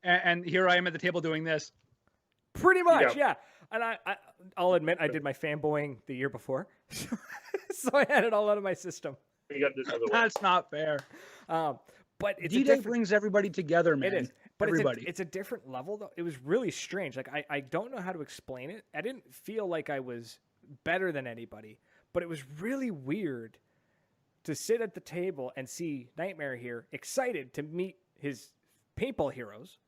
And here I am at the table doing this. Pretty much, Yeah. yeah. And I'll admit I did my fanboying the year before, so I had it all out of my system. We got this other one. That's not fair. But it's a D-Day different. brings everybody together, man. It is, but everybody. it's a different level though. It was really strange. Like I don't know how to explain it. I didn't feel like I was better than anybody, but it was really weird to sit at the table and see Nightmare here, excited to meet his paintball heroes.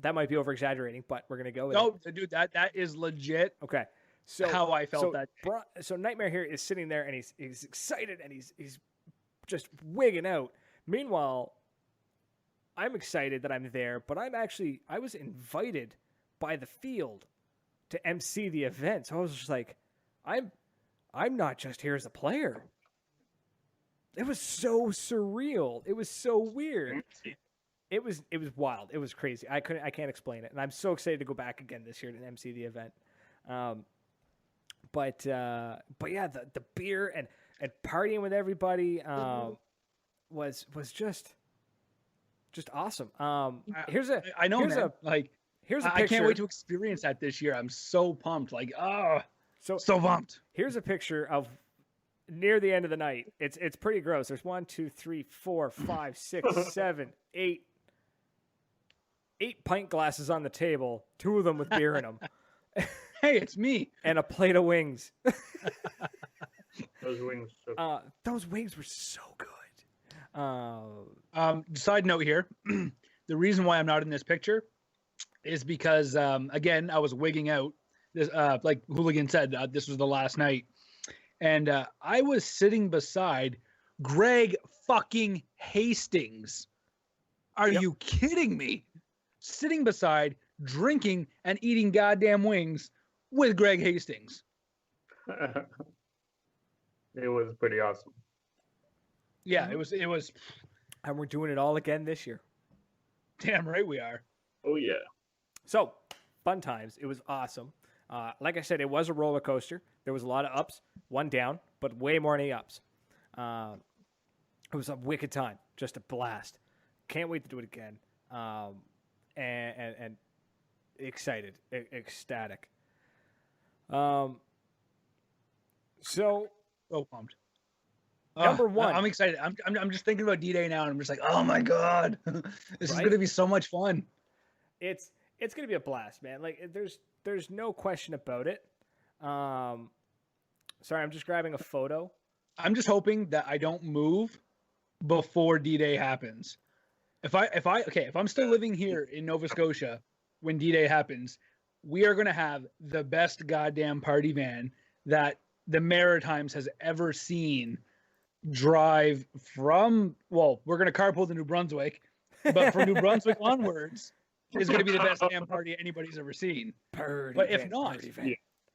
That might be over exaggerating, but we're gonna go with No, it. dude, that is legit Okay. So how I felt that day. So Nightmare here is sitting there and he's excited and he's just wigging out. Meanwhile, I'm excited that I'm there, but I was invited by the field to MC the event. So I was just like, I'm not just here as a player. It was so surreal. It was so weird. It was wild. It was crazy. I can't explain it. And I'm so excited to go back again this year to MC the event. But yeah, the beer and partying with everybody was just awesome. Here's a I know, here's man. a Like, here's a I picture. can't wait to experience that this year. I'm so pumped. Like, so pumped. here's a picture of near the end of the night. It's pretty gross. There's 1, 2, 3, 4, 5, 6, 7, 8 pint glasses on the table, 2 of them with beer in them, Hey, it's me. and a plate of wings. Those wings. Those wings were so good. Side note here. The reason why I'm not in this picture is because, again, I was wigging out. This, like Hooligan said, this was the last night. And I was sitting beside Greg fucking Hastings. Are Yep. you kidding me? Sitting beside, drinking, and eating goddamn wings with Greg Hastings. It was pretty awesome. Yeah, it was And we're doing it all again this year. damn right we are. Oh yeah. So, fun times. It was awesome. Like I said, it was a roller coaster. There was a lot of ups, one down, but way more than the ups. It was a wicked time. Just a blast. Can't wait to do it again. And excited, ecstatic. So So pumped. Number one. I'm excited. I'm just thinking about D-Day now, and I'm just like, oh my god, this is Right? gonna be so much fun. It's gonna be a blast, man. Like there's no question about it. Sorry, I'm just grabbing a photo. I'm just hoping that I don't move before D-Day happens. If I'm still living here in Nova Scotia when D-Day happens, we are gonna have the best goddamn party van that the Maritimes has ever seen. Drive from, well, we're gonna carpool to New Brunswick, but from New Brunswick onwards is gonna be the best damn party anybody's ever seen. But if not,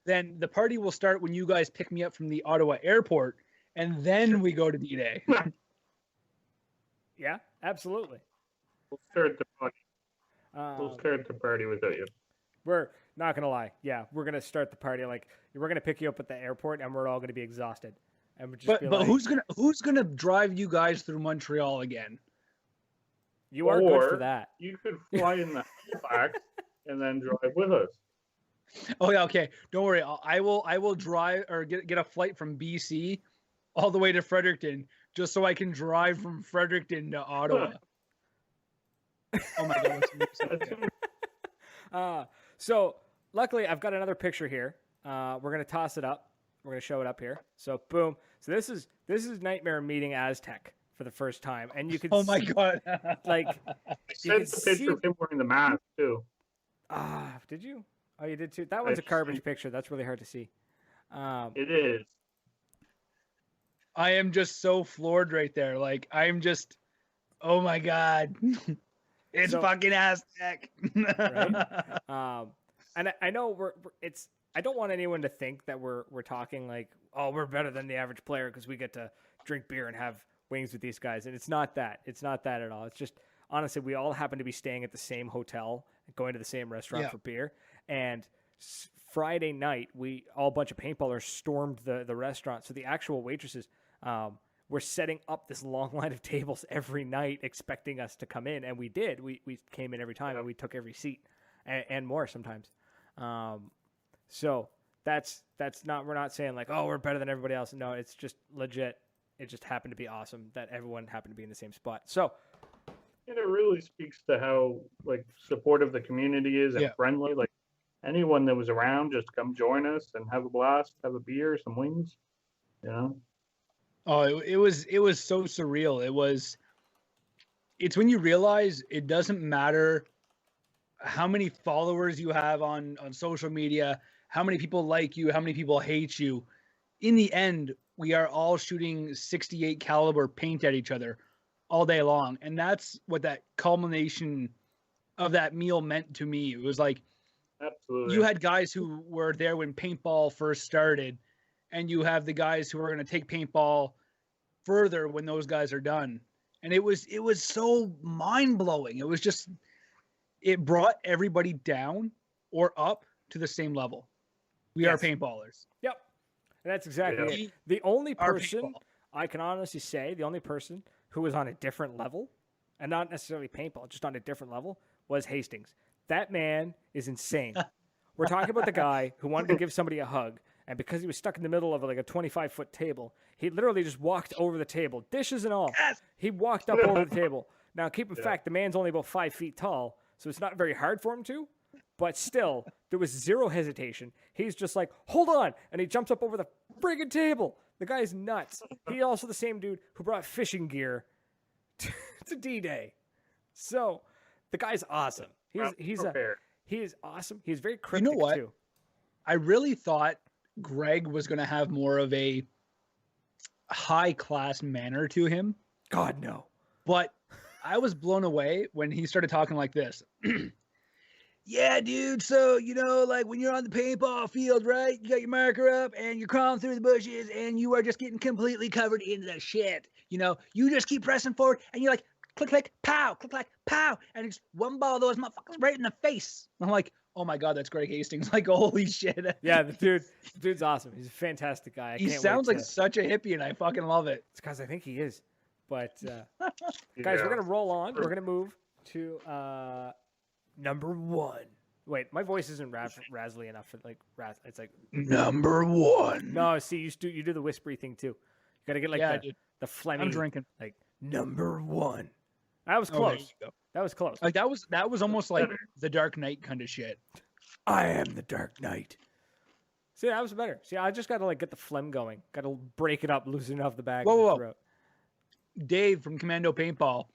then the party will start when you guys pick me up from the Ottawa airport, and then we go to D-Day. Yeah, absolutely. We'll start the party without you. We're not gonna lie. Yeah, we're gonna start the party. Like we're gonna pick you up at the airport, and we're all gonna be exhausted. And we're just But who's gonna drive you guys through Montreal again? You are good for that. You could fly in the Halifax and then drive with us. Oh yeah, okay. Don't worry. I will drive or get a flight from BC all the way to Fredericton just so I can drive from Fredericton to Ottawa. Oh my god. So luckily I've got another picture here. We're gonna toss it up. We're gonna show it up here. So boom. So this is Nightmare meeting Aztec for the first time, and you can. Oh my god! Like I sent the picture of him wearing the mask too. Did you? Oh, you did too. That one's a garbage picture. That's really hard to see. It is. I am just so floored right there. Like I'm just. Oh my god! It's fucking Aztec. Right? And I know it's. I don't want anyone to think that we're talking like, oh, we're better than the average player because we get to drink beer and have wings with these guys. And it's not that. It's not that at all. It's just, honestly, we all happen to be staying at the same hotel and going to the same restaurant for beer. And Friday night, a bunch of paintballers stormed the restaurant. So the actual waitresses were setting up this long line of tables every night expecting us to come in. And we did. We came in every time and we took every seat and more sometimes. So that's not, we're not saying like, oh, we're better than everybody else. No, it's just legit. It just happened to be awesome that everyone happened to be in the same spot. So and it really speaks to how like supportive the community is and friendly. Like anyone that was around, just come join us and have a blast, have a beer, some wings, you know? Oh, it was so surreal. It's when you realize it doesn't matter how many followers you have on social media, how many people like you, how many people hate you. In the end, we are all shooting 68 caliber paint at each other all day long. And that's what that culmination of that meal meant to me. It was like, absolutely, you had guys who were there when paintball first started, and you have the guys who are going to take paintball further when those guys are done. And it was so mind blowing. It was just, it brought everybody down or up to the same level. We are paintballers. Yep. And that's exactly it. The only person, I can honestly say, the only person who was on a different level, and not necessarily paintball, just on a different level, was Hastings. That man is insane. We're talking about the guy who wanted to give somebody a hug, and because he was stuck in the middle of like a 25-foot table, he literally just walked over the table, dishes and all. Yes! He walked up over the table. Now, keep in fact, the man's only about 5 feet tall, so it's not very hard for him to. But still, there was zero hesitation. He's just like, hold on. And he jumps up over the friggin' table. The guy's nuts. He's also the same dude who brought fishing gear to D-Day. So the guy's awesome. He is awesome. He's very cryptic, you know what? too. I really thought Greg was going to have more of a high-class manner to him. God, no. But I was blown away when he started talking like this. Yeah, dude. So, you know, like when you're on the paintball field, right? You got your marker up and you're crawling through the bushes and you are just getting completely covered in the shit. You know, you just keep pressing forward and you're like, click, click, pow, click, click, pow. And it's one ball of those motherfuckers right in the face. I'm like, oh my God, that's Greg Hastings. Like, holy shit. Yeah, the dude's awesome. He's a fantastic guy. He sounds like such a hippie and I fucking love it. It's because I think he is. But, guys, we're going to roll on. We're going to move to... number 1. Wait, my voice isn't razzly enough for like It's like Number one. no. See, you do the whispery thing too. You gotta get like the phlegmy. I'm drinking. Like number one. That was Oh, close. there you go. That was close. Like that was almost like the Dark Knight kind of shit. I am the Dark Knight. See, that was better. See, I just gotta like get the phlegm going. Gotta break it up, loosen it off the bag. Whoa. Dave from Commando Paintball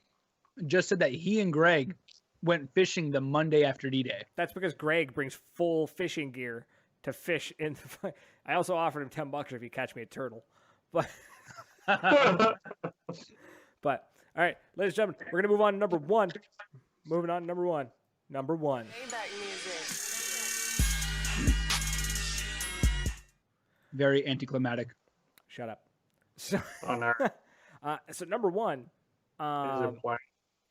just said that he and Greg went fishing the Monday after D-Day. That's because Greg brings full fishing gear to fish in the. I also offered him $10 if he catch me a turtle, but. But all right, ladies and gentlemen, we're gonna move on to number one. Moving on to number one. Number one. Maybach music. Very anticlimactic. Shut up. So, On our so number one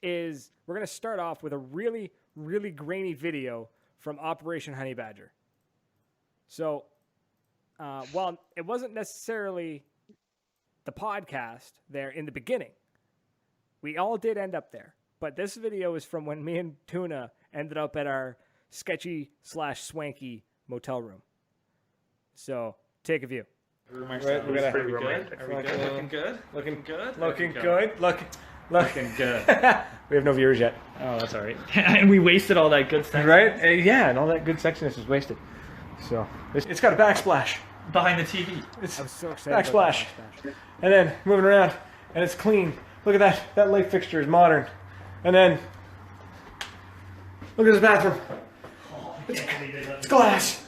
is we're gonna start off with a really, really grainy video from Operation Honey Badger. So, while it wasn't necessarily the podcast there in the beginning, we all did end up there. But this video is from when me and Tuna ended up at our sketchy/swanky motel room. So take a view. pretty romantic. Looking good? Looking good? Looking good. Looking good. We have no viewers yet. Oh, that's all right. And we wasted all that good stuff. Right? Yeah, and all that good sexiness is wasted. So it's got a backsplash. Behind the TV. It's I'm so excited. Backsplash. And then moving around, and it's clean. Look at that. That light fixture is modern. And then look at this bathroom. It's glass.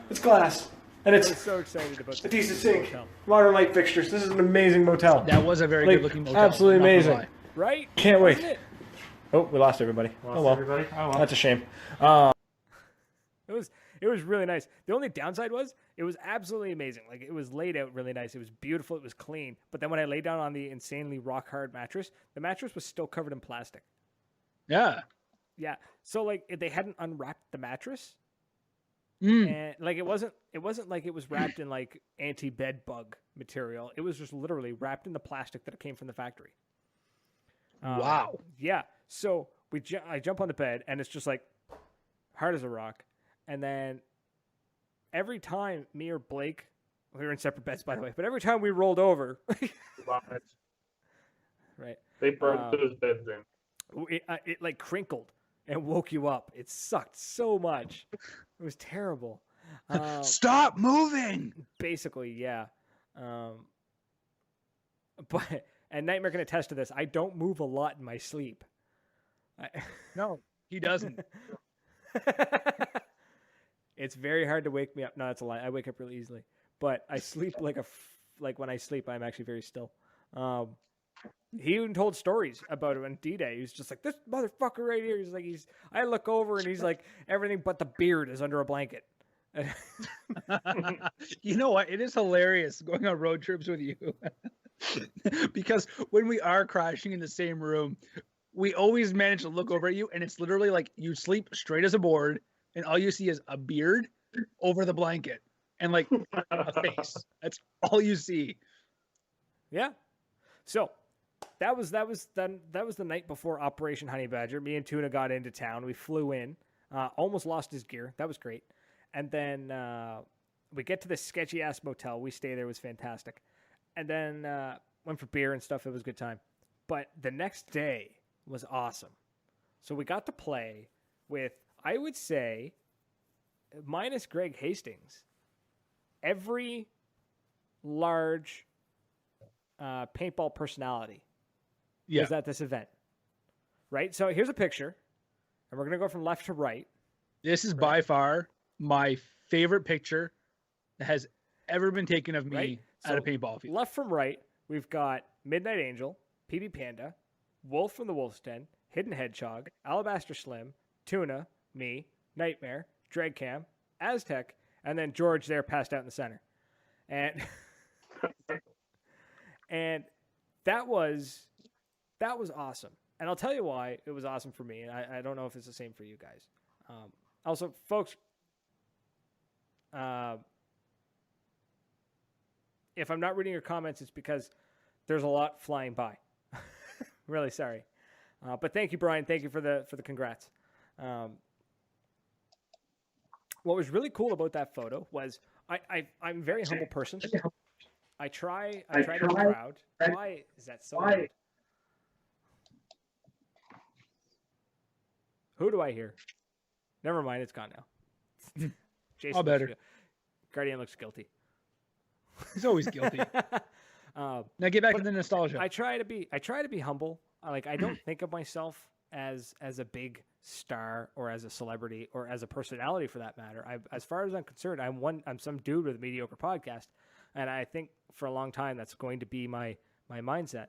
It's glass. And I'm it's so excited about a this. decent sink. Modern light fixtures. This is an amazing motel. That was a very Like, good looking motel. absolutely not gonna amazing. lie. Right? Can't wait. Wasn't it? Oh, we lost everybody. Oh well. Everybody? Oh, well. That's a shame. It was really nice. The only downside was it was absolutely amazing. Like it was laid out really nice. It was beautiful. It was clean. But then when I laid down on the insanely rock hard mattress, the mattress was still covered in plastic. Yeah. Yeah. So like they hadn't unwrapped the mattress, Mm. and like it wasn't like it was wrapped in like anti-bed bug material. It was just literally wrapped in the plastic that came from the factory. Wow. Yeah. So I jump on the bed and it's just like hard as a rock. And then every time me or Blake, we were in separate beds by the way, but every time we rolled over, right? They broke those beds in. It like crinkled and woke you up. It sucked so much. It was terrible. Stop moving. Basically, yeah. But and Nightmare can attest to this. I don't move a lot in my sleep. No, he doesn't. It's very hard to wake me up. No, that's a lie. I wake up really easily, but I sleep like when I sleep, I'm actually very still. He even told stories about it on D-Day. He was just like, this motherfucker right here. He's like, I look over and he's like, everything but the beard is under a blanket. You know what? It is hilarious going on road trips with you. Because when we are crashing in the same room, we always manage to look over at you, and it's literally like you sleep straight as a board, and all you see is a beard over the blanket and like a face. That's all you see. Yeah. So that was the night before Operation Honey Badger. Me and Tuna got into town. We flew in, almost lost his gear. That was great. And then we get to this sketchy ass motel. We stay there. It was fantastic. And then went for beer and stuff. It was a good time. But the next day was awesome. So we got to play with, I would say, minus Greg Hastings, every large paintball personality was at this event. Right? So here's a picture. And we're going to go from left to right. This is by far my favorite picture that has ever been taken of me at a paintball field. Left from right, we've got Midnight Angel, PB Panda, Wolf from the Wolf's Den, Hidden Hedgehog, Alabaster Slim, Tuna, me, Nightmare, Dreadcam, Aztec, and then George there passed out in the center. And and that was awesome. And I'll tell you why it was awesome for me. And I don't know if it's the same for you guys. Also, folks, if I'm not reading your comments, it's because there's a lot flying by. Really sorry. But thank you, Brian. Thank you for the congrats. what was really cool about that photo was I'm a very humble person. I try to be proud. Why is that so loud? Who do I hear? Never mind, it's gone now. Jason All better. Guardian looks guilty. He's always guilty. Now get back to the nostalgia. I try to be humble. Like, I don't think of myself as a big star or as a celebrity or as a personality for that matter. As far as I'm concerned, I'm some dude with a mediocre podcast, and I think for a long time that's going to be my mindset.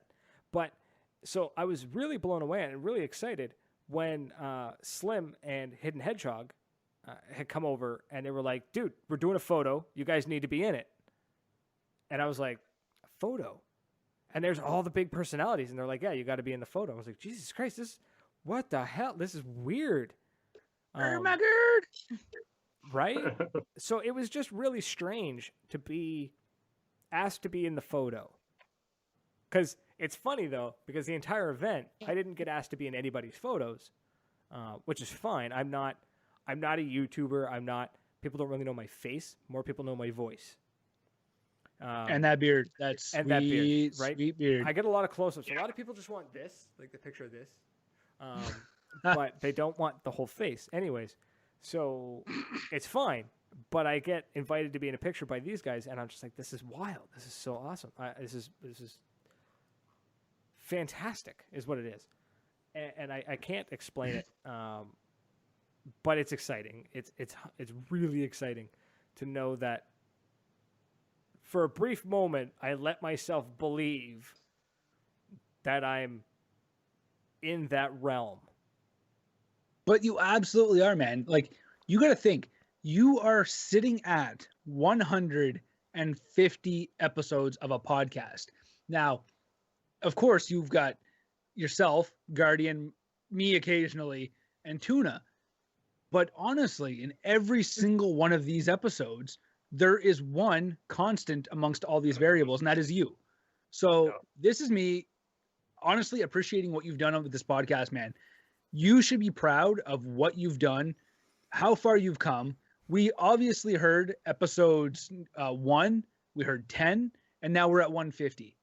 But so I was really blown away and really excited when Slim and Hidden Hedgehog had come over, and they were like, dude, we're doing a photo. You guys need to be in it. And I was like, a photo? And there's all the big personalities, and they're like, yeah, you got to be in the photo. I was like, Jesus Christ, what the hell? This is weird. Oh my God. Right? So it was just really strange to be asked to be in the photo. Because it's funny, though, because the entire event, I didn't get asked to be in anybody's photos, which is fine. I'm not a YouTuber. People don't really know my face. More people know my voice. And that beard. That's sweet, that beard, right? Sweet beard. I get a lot of close-ups. A lot of people just want this, like the picture of this. But they don't want the whole face. Anyways, so it's fine. But I get invited to be in a picture by these guys, and I'm just like, this is wild. This is so awesome. This is fantastic, is what it is. And I can't explain it. But it's exciting. It's really exciting to know that for a brief moment, I let myself believe that I'm in that realm. But you absolutely are, man. Like, you got to think, you are sitting at 150 episodes of a podcast. Now, of course, you've got yourself, Guardian, me occasionally, and Tuna. But honestly, in every single one of these episodes, there is one constant amongst all these variables, and that is you. So this is me honestly appreciating what you've done with this podcast, man. You should be proud of what you've done, how far you've come. We obviously heard episodes 1, we heard 10, and now we're at 150.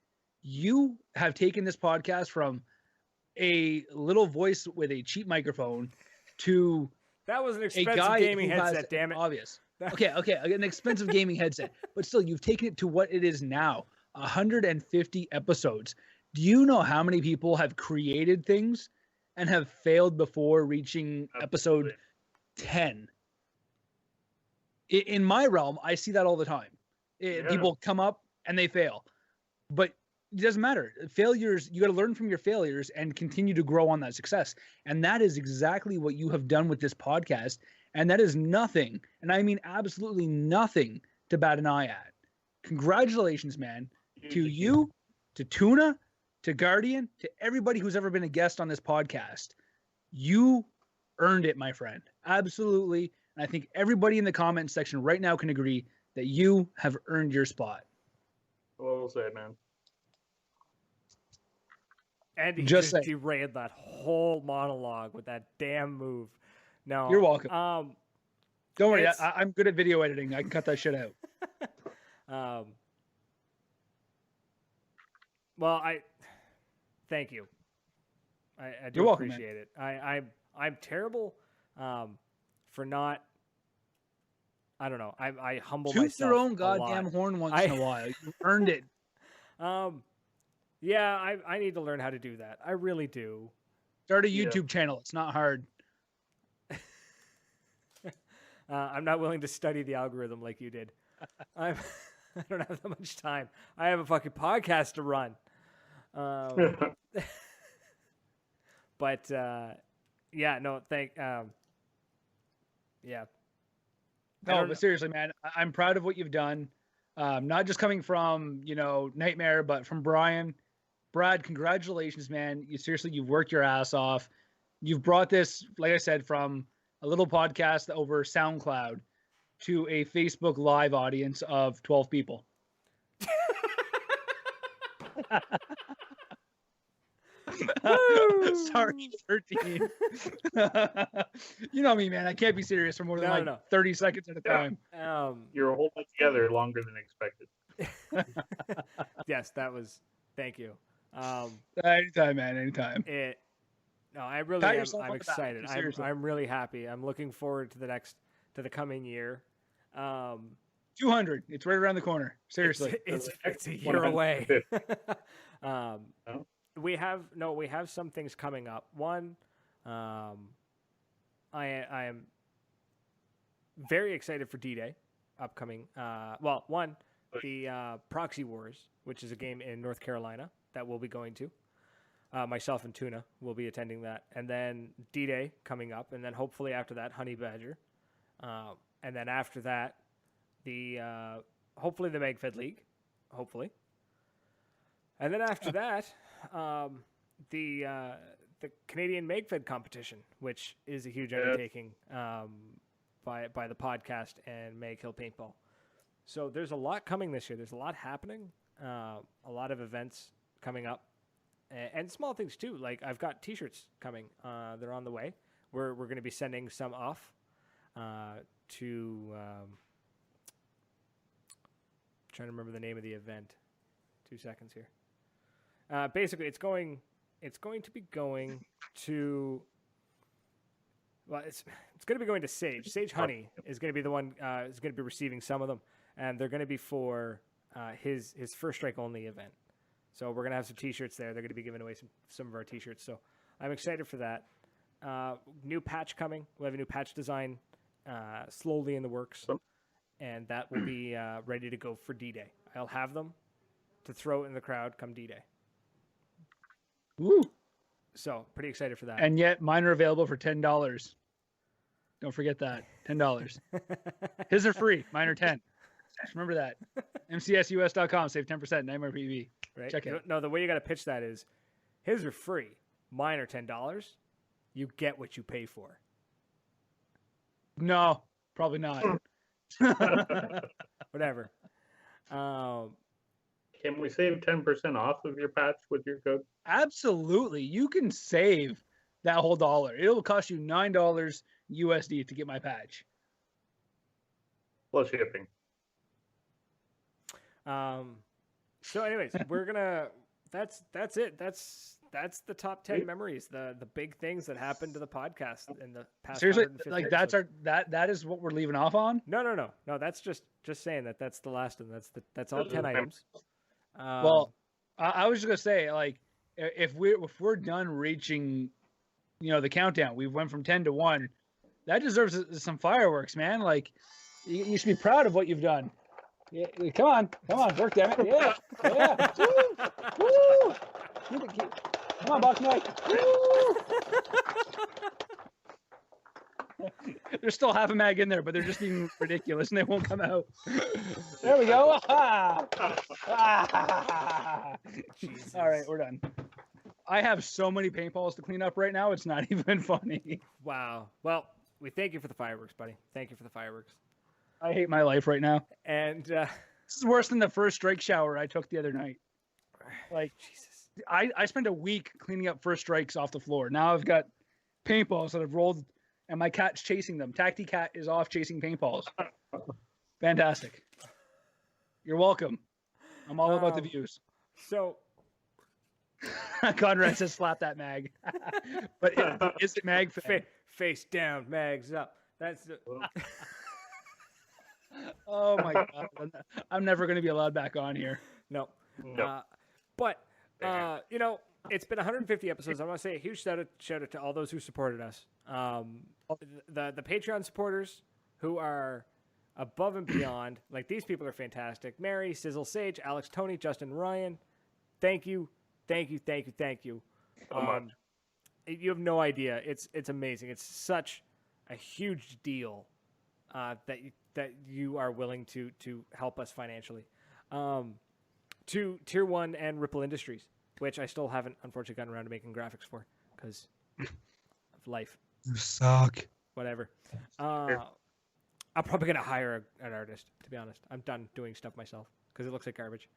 You have taken this podcast from a little voice with a cheap microphone to that was an expensive gaming headset, damn it. Obvious. Okay, an expensive gaming headset. But still, you've taken it to what it is now, 150 episodes. Do you know how many people have created things and have failed before reaching episode 10? In my realm, I see that all the time. People come up and they fail. But it doesn't matter. Failures, you got to learn from your failures and continue to grow on that success. And that is exactly what you have done with this podcast. And that is nothing, and I mean absolutely nothing, to bat an eye at. Congratulations, man, to you, to Tuna, to Guardian, to everybody who's ever been a guest on this podcast. You earned it, my friend. Absolutely. And I think everybody in the comment section right now can agree that you have earned your spot. Well said, man. Andy just derailed that whole monologue with that damn move. No, you're welcome. Don't worry, I'm good at video editing. I can cut that shit out. Well, thank you. I do welcome, appreciate it. I'm terrible for not. I don't know. I humble myself. Toot your own goddamn horn once in a while. You earned it. Yeah, I need to learn how to do that. I really do. Start a YouTube channel. It's not hard. I'm not willing to study the algorithm like you did. I don't have that much time. I have a fucking podcast to run. But yeah, no, yeah. No, but seriously, man, I'm proud of what you've done. Not just coming from, Nightmare, but from Brian. Brad, congratulations, man. You've worked your ass off. You've brought this, like I said, from a little podcast over SoundCloud to a Facebook Live audience of 12 people. Sorry, 13. You know me, man. I can't be serious for more than 30 seconds at a time. You're holding it together longer than expected. Yes, that was. Thank you. Anytime, man. Anytime. No, I really am. I'm excited. I'm really happy. I'm looking forward to the coming year. 200. It's right around the corner. Seriously, it's a year away. We have some things coming up. One, I am very excited for D-Day upcoming. One, the Proxy Wars, which is a game in North Carolina that we'll be going to. Myself and Tuna will be attending that, and then D-Day coming up, and then hopefully after that, Honey Badger, and then after that, hopefully the Megfed League, hopefully, and then after that, the Canadian Megfed competition, which is a huge undertaking by the podcast and Meg Hill Paintball. So there's a lot coming this year. There's a lot happening, a lot of events coming up. And small things too. Like I've got T-shirts coming. They're on the way. We're going to be sending some off to. Trying to remember the name of the event. 2 seconds here. Basically, it's going to be going to. Well, it's going to be going to Sage. Sage Honey is going to be the one. Is going to be receiving some of them, and they're going to be for his First Strike only event. So we're going to have some T-shirts there. They're going to be giving away some of our T-shirts. So I'm excited for that. New patch coming. We'll have a new patch design slowly in the works. And that will be ready to go for D-Day. I'll have them to throw in the crowd come D-Day. Woo! So pretty excited for that. And yet mine are available for $10. Don't forget that. $10. His are free. Mine are 10. Just remember that. MCSUS.com. Save 10%. Nightmare PV. Right? Check it. No, the way you got to pitch that is, his are free. Mine are $10. You get what you pay for. No, probably not. Whatever. Can we save 10% off of your patch with your code? Absolutely. You can save that whole dollar. It'll cost you $9 USD to get my patch. Plus shipping. So anyways, we're gonna that's it. That's the top 10 memories, the big things that happened to the podcast in the past. Seriously, like that is what we're leaving off on? No. That's just saying that's the last one. That's all 10 items. Well, I was just gonna say, like, if we're done reaching, the countdown, we went from 10 to 1. That deserves some fireworks, man. Like, you should be proud of what you've done. Yeah, come on, work, damn it. Yeah. Woo! Come on, Box Mike. There's still half a mag in there, but they're just being ridiculous and they won't come out. There we go. All right, we're done. I have so many paintballs to clean up right now, it's not even funny. Wow. Well, we thank you for the fireworks, buddy. Thank you for the fireworks. I hate my life right now. And this is worse than the first strike shower I took the other night. Like, Jesus. I spent a week cleaning up first strikes off the floor. Now I've got paintballs that have rolled, and my cat's chasing them. Tacti Cat is off chasing paintballs. Fantastic. You're welcome. I'm all about the views. So, Conrad says, slap that mag. But is it mag? Face down, mags up. That's the... Oh my God. I'm never going to be allowed back on here. No. But it's been 150 episodes. I want to say a huge shout out to all those who supported us. The Patreon supporters who are above and beyond. Like, these people are fantastic. Mary, Sizzle, Sage, Alex, Tony, Justin, Ryan. Thank you. So much. You have no idea. It's amazing. It's such a huge deal that you are willing to help us financially. To Tier 1 and Ripple Industries, which I still haven't, unfortunately, gotten around to making graphics for because of life. You suck. Whatever. I'm probably going to hire an artist, to be honest. I'm done doing stuff myself because it looks like garbage.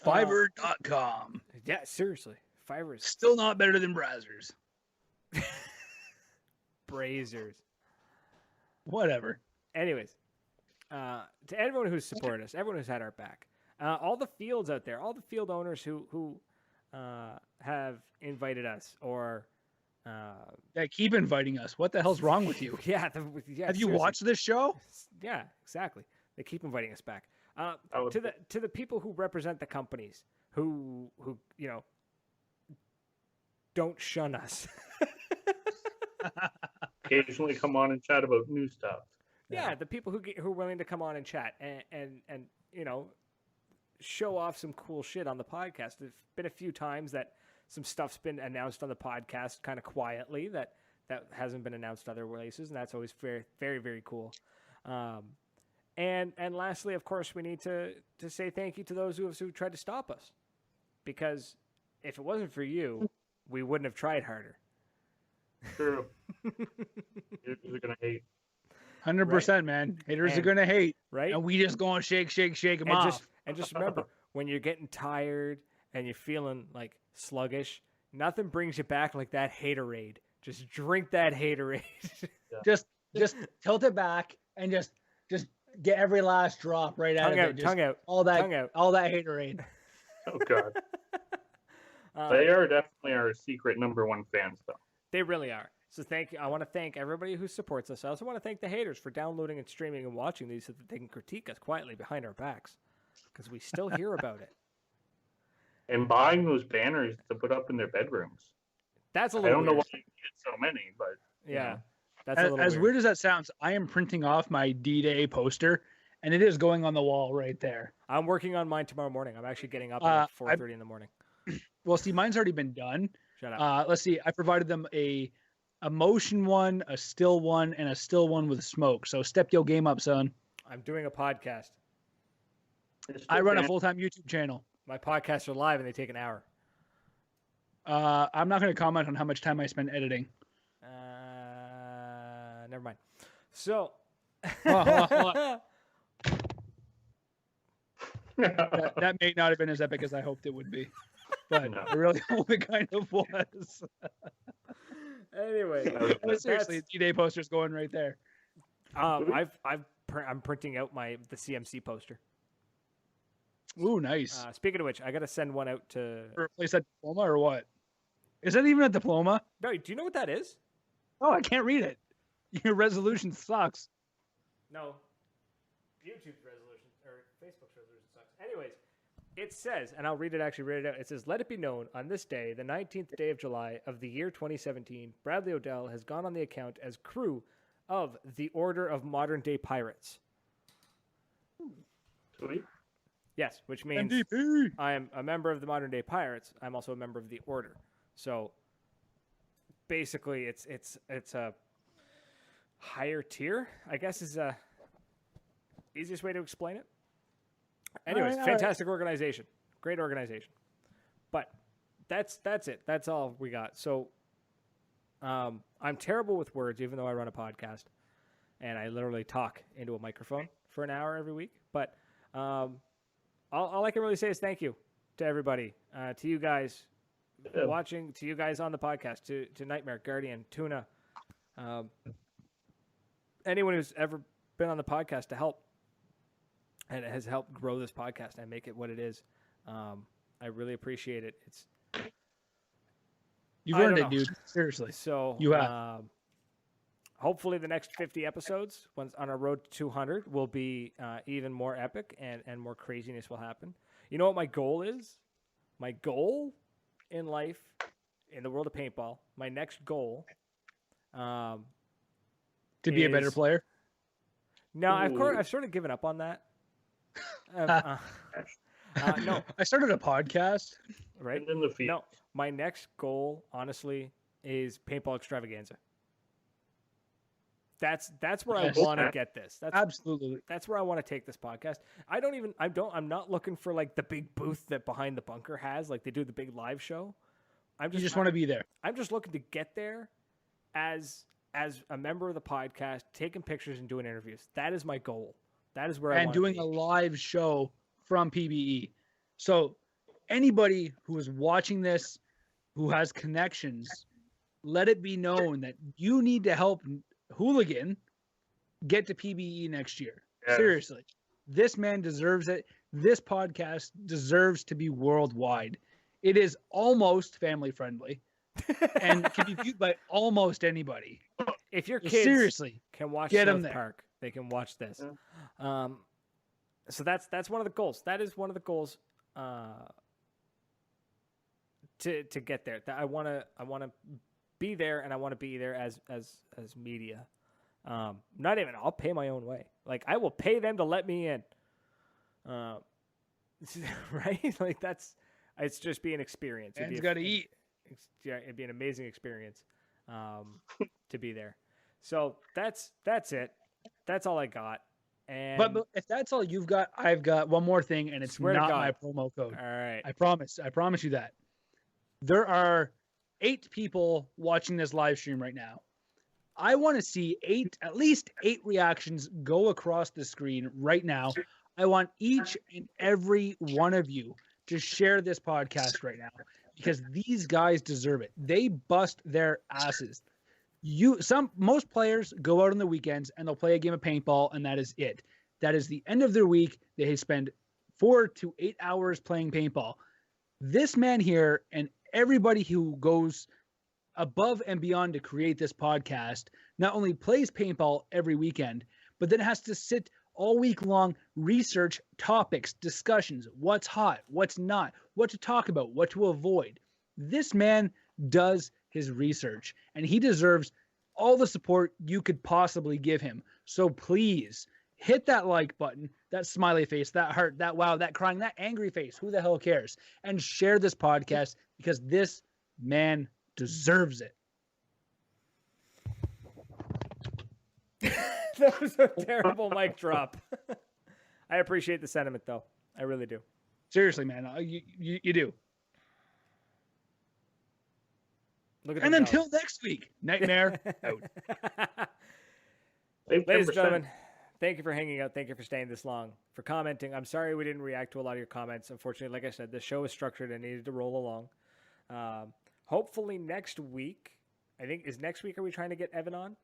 Fiverr.com. Yeah, seriously. Fivers. Still not better than Brazzers. Brazers. Whatever. Anyways, to everyone who's supported us, everyone who's had our back, all the fields out there, all the field owners who have invited us or Yeah, keep inviting us. What the hell's wrong with you? yeah, Have you seriously. watched this show? Yeah, exactly. They keep inviting us back. To the people who represent the companies who don't shun us. Occasionally come on and chat about new stuff. Yeah, the people who are willing to come on and chat and show off some cool shit on the podcast. There's been a few times that some stuff's been announced on the podcast kind of quietly that hasn't been announced other places, and that's always very, very, very cool. And lastly, of course, we need to say thank you to those who tried to stop us, because if it wasn't for you, we wouldn't have tried harder. True. Haters are gonna hate. 100%, man. Haters are gonna hate, right? And we just go and shake them off. Just remember, when you're getting tired and you're feeling like sluggish, nothing brings you back like that haterade. Just drink that haterade. Yeah. Just tilt it back and just get every last drop right out of it. Tongue out. All that haterade. Oh God. They are definitely our secret #1 fans, though. They really are. So thank you. I want to thank everybody who supports us. I also want to thank the haters for downloading and streaming and watching these so that they can critique us quietly behind our backs, because we still hear about it. And buying those banners to put up in their bedrooms. That's a little I don't know weird. why you get so many, but yeah. That's a little as weird as that sounds. I am printing off my D-Day poster, and it is going on the wall right there. I'm working on mine tomorrow morning. I'm actually getting up at 4:30 in the morning. Well, see, mine's already been done. Shut up. Let's see. I provided them a motion one, a still one, and a still one with smoke. So step your game up, son. I'm doing a podcast. I run a full-time YouTube channel. My podcasts are live and they take an hour. I'm not going to comment on how much time I spend editing. Never mind. So that may not have been as epic as I hoped it would be, but it really only kind of was. Anyway, seriously, D-Day poster's going right there. I'm printing out the CMC poster. Ooh, nice. Speaking of which, I got to send one out to replace that diploma or what? Is that even a diploma? Barry, do you know what that is? Oh, I can't read it. Your resolution sucks. No, YouTube's resolution or Facebook's resolution sucks. Anyways, it says, and I'll read it out. It says, "Let it be known on this day, the 19th day of July of the year 2017, Bradley Odell has gone on the account as crew of the Order of Modern Day Pirates." Sweet. Yes, which means MVP. I am a member of the Modern Day Pirates. I'm also a member of the Order. So basically, it's a higher tier, I guess, is a easiest way to explain it. Anyways, fantastic organization, great organization. But that's it. That's all we got. So I'm terrible with words, even though I run a podcast and I literally talk into a microphone for an hour every week. But all I can really say is thank you to everybody, to you guys watching, to you guys on the podcast, to Nightmare, Guardian, Tuna, anyone who's ever been on the podcast to help and has helped grow this podcast and make it what it is. I really appreciate it. You've earned it, dude. Seriously. So you have. Hopefully the next 50 episodes, once on our road to 200, will be even more epic and more craziness will happen. You know what my goal is? My goal in life, in the world of paintball, my next goal to be a better player? No, I've sort of given up on that. No. I started a podcast. Right? In the field. No, my next goal, honestly, is paintball extravaganza. That's where I want to get this. Absolutely. That's where I want to take this podcast. I'm not looking for like the big booth that Behind the Bunker has, like they do the big live show. You just want to be there. I'm just looking to get there as a member of the podcast, taking pictures and doing interviews. That is my goal. That is where I want to be. And doing a live show from PBE. So anybody who is watching this, who has connections, let it be known that you need to help Hooligan get to PBE next year. Yes. Seriously. This man deserves it. This podcast deserves to be worldwide. It is almost family friendly and can be viewed by almost anybody. If your So kids seriously, can watch get 'em South there. Park, they can watch this. So that's one of the goals. That is one of the goals to get there. That I want to be there, and I want to be there as media. Not even I'll pay my own way. Like I will pay them to let me in. Right? Like it's just be an experience. man's got to eat. Yeah, it'd be an amazing experience to be there. So that's it. That's all I got. And But if that's all you've got, I've got one more thing, and it's Swear to not God. my promo code. all right. I promise you that. There are 8 people watching this live stream right now. I want to see at least 8 reactions go across the screen right now. I want each and every one of you to share this podcast right now because these guys deserve it. They bust their asses. Most players go out on the weekends and they'll play a game of paintball, and that is it. That is the end of their week. They spend 4 to 8 hours playing paintball. This man here and everybody who goes above and beyond to create this podcast not only plays paintball every weekend, but then has to sit all week long, research topics, discussions, what's hot, what's not, what to talk about, what to avoid. This man does his research, and he deserves all the support you could possibly give him. So please hit that like button, that smiley face, that heart, that wow, that crying, that angry face. Who the hell cares? And share this podcast because this man deserves it. That was a terrible mic drop. I appreciate the sentiment, though. I really do. Seriously, man, you do. Look at And them until next week, Nightmare out. go. Save Ladies and 10%. gentlemen, thank you for hanging out. Thank you for staying this long, for commenting. I'm sorry we didn't react to a lot of your comments. Unfortunately, like I said, the show is structured and needed to roll along. Hopefully next week, I think, is next week, are we trying to get Evan on?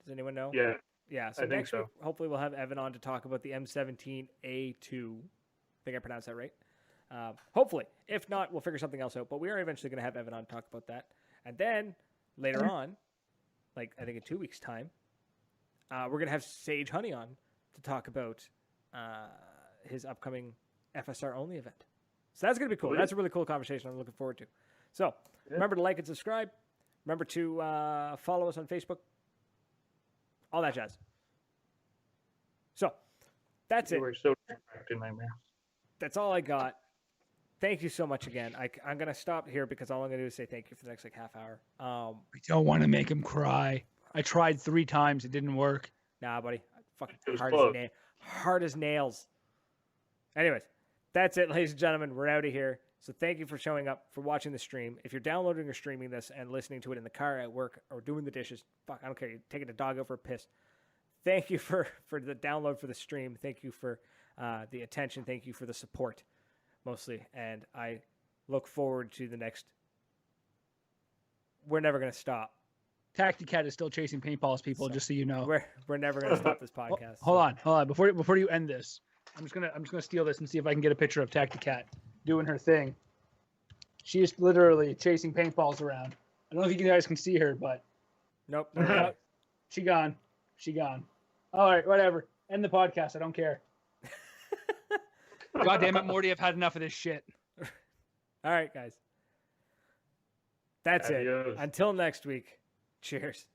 Does anyone know? Yeah. Yeah, so I think next so. week, hopefully we'll have Evan on to talk about the M17A2. I think I pronounced that right. Hopefully. If not, we'll figure something else out. But we are eventually going to have Evan on to talk about that. And then later on, like I think in 2 weeks' time, we're going to have Sage Honey on to talk about his upcoming FSR only event. So that's going to be cool. Sweet. That's a really cool conversation I'm looking forward to. So remember to like and subscribe. Remember to follow us on Facebook. All that jazz. So that's it. We're so distracted, Nightmare. That's all I got. Thank you so much again. I'm going to stop here because all I'm going to do is say thank you for the next half hour. I don't want to make him cry. I tried 3 times. It didn't work. Nah, buddy. Fucking It was hard close. hard as nails. Anyways, that's it, ladies and gentlemen. We're out of here. So thank you for showing up, for watching the stream. If you're downloading or streaming this and listening to it in the car, at work, or doing the dishes, fuck, I don't care. You're taking the dog out for a piss. Thank you for the download for the stream. Thank you for the attention. Thank you for the support, mostly. And I look forward to the next. We're never going to stop. Tacticat is still chasing paintballs, people, just so you know. We're never going to stop this podcast. Hold on. Before you end this, I'm just gonna steal this and see if I can get a picture of Tacticat doing her thing. She's literally chasing paintballs around. I don't know if you guys can see her, but Nope. she gone. All right, whatever. End the podcast. I don't care. God damn it, Morty! I've had enough of this shit. All right, guys. That's Adios. it. Until next week. Cheers.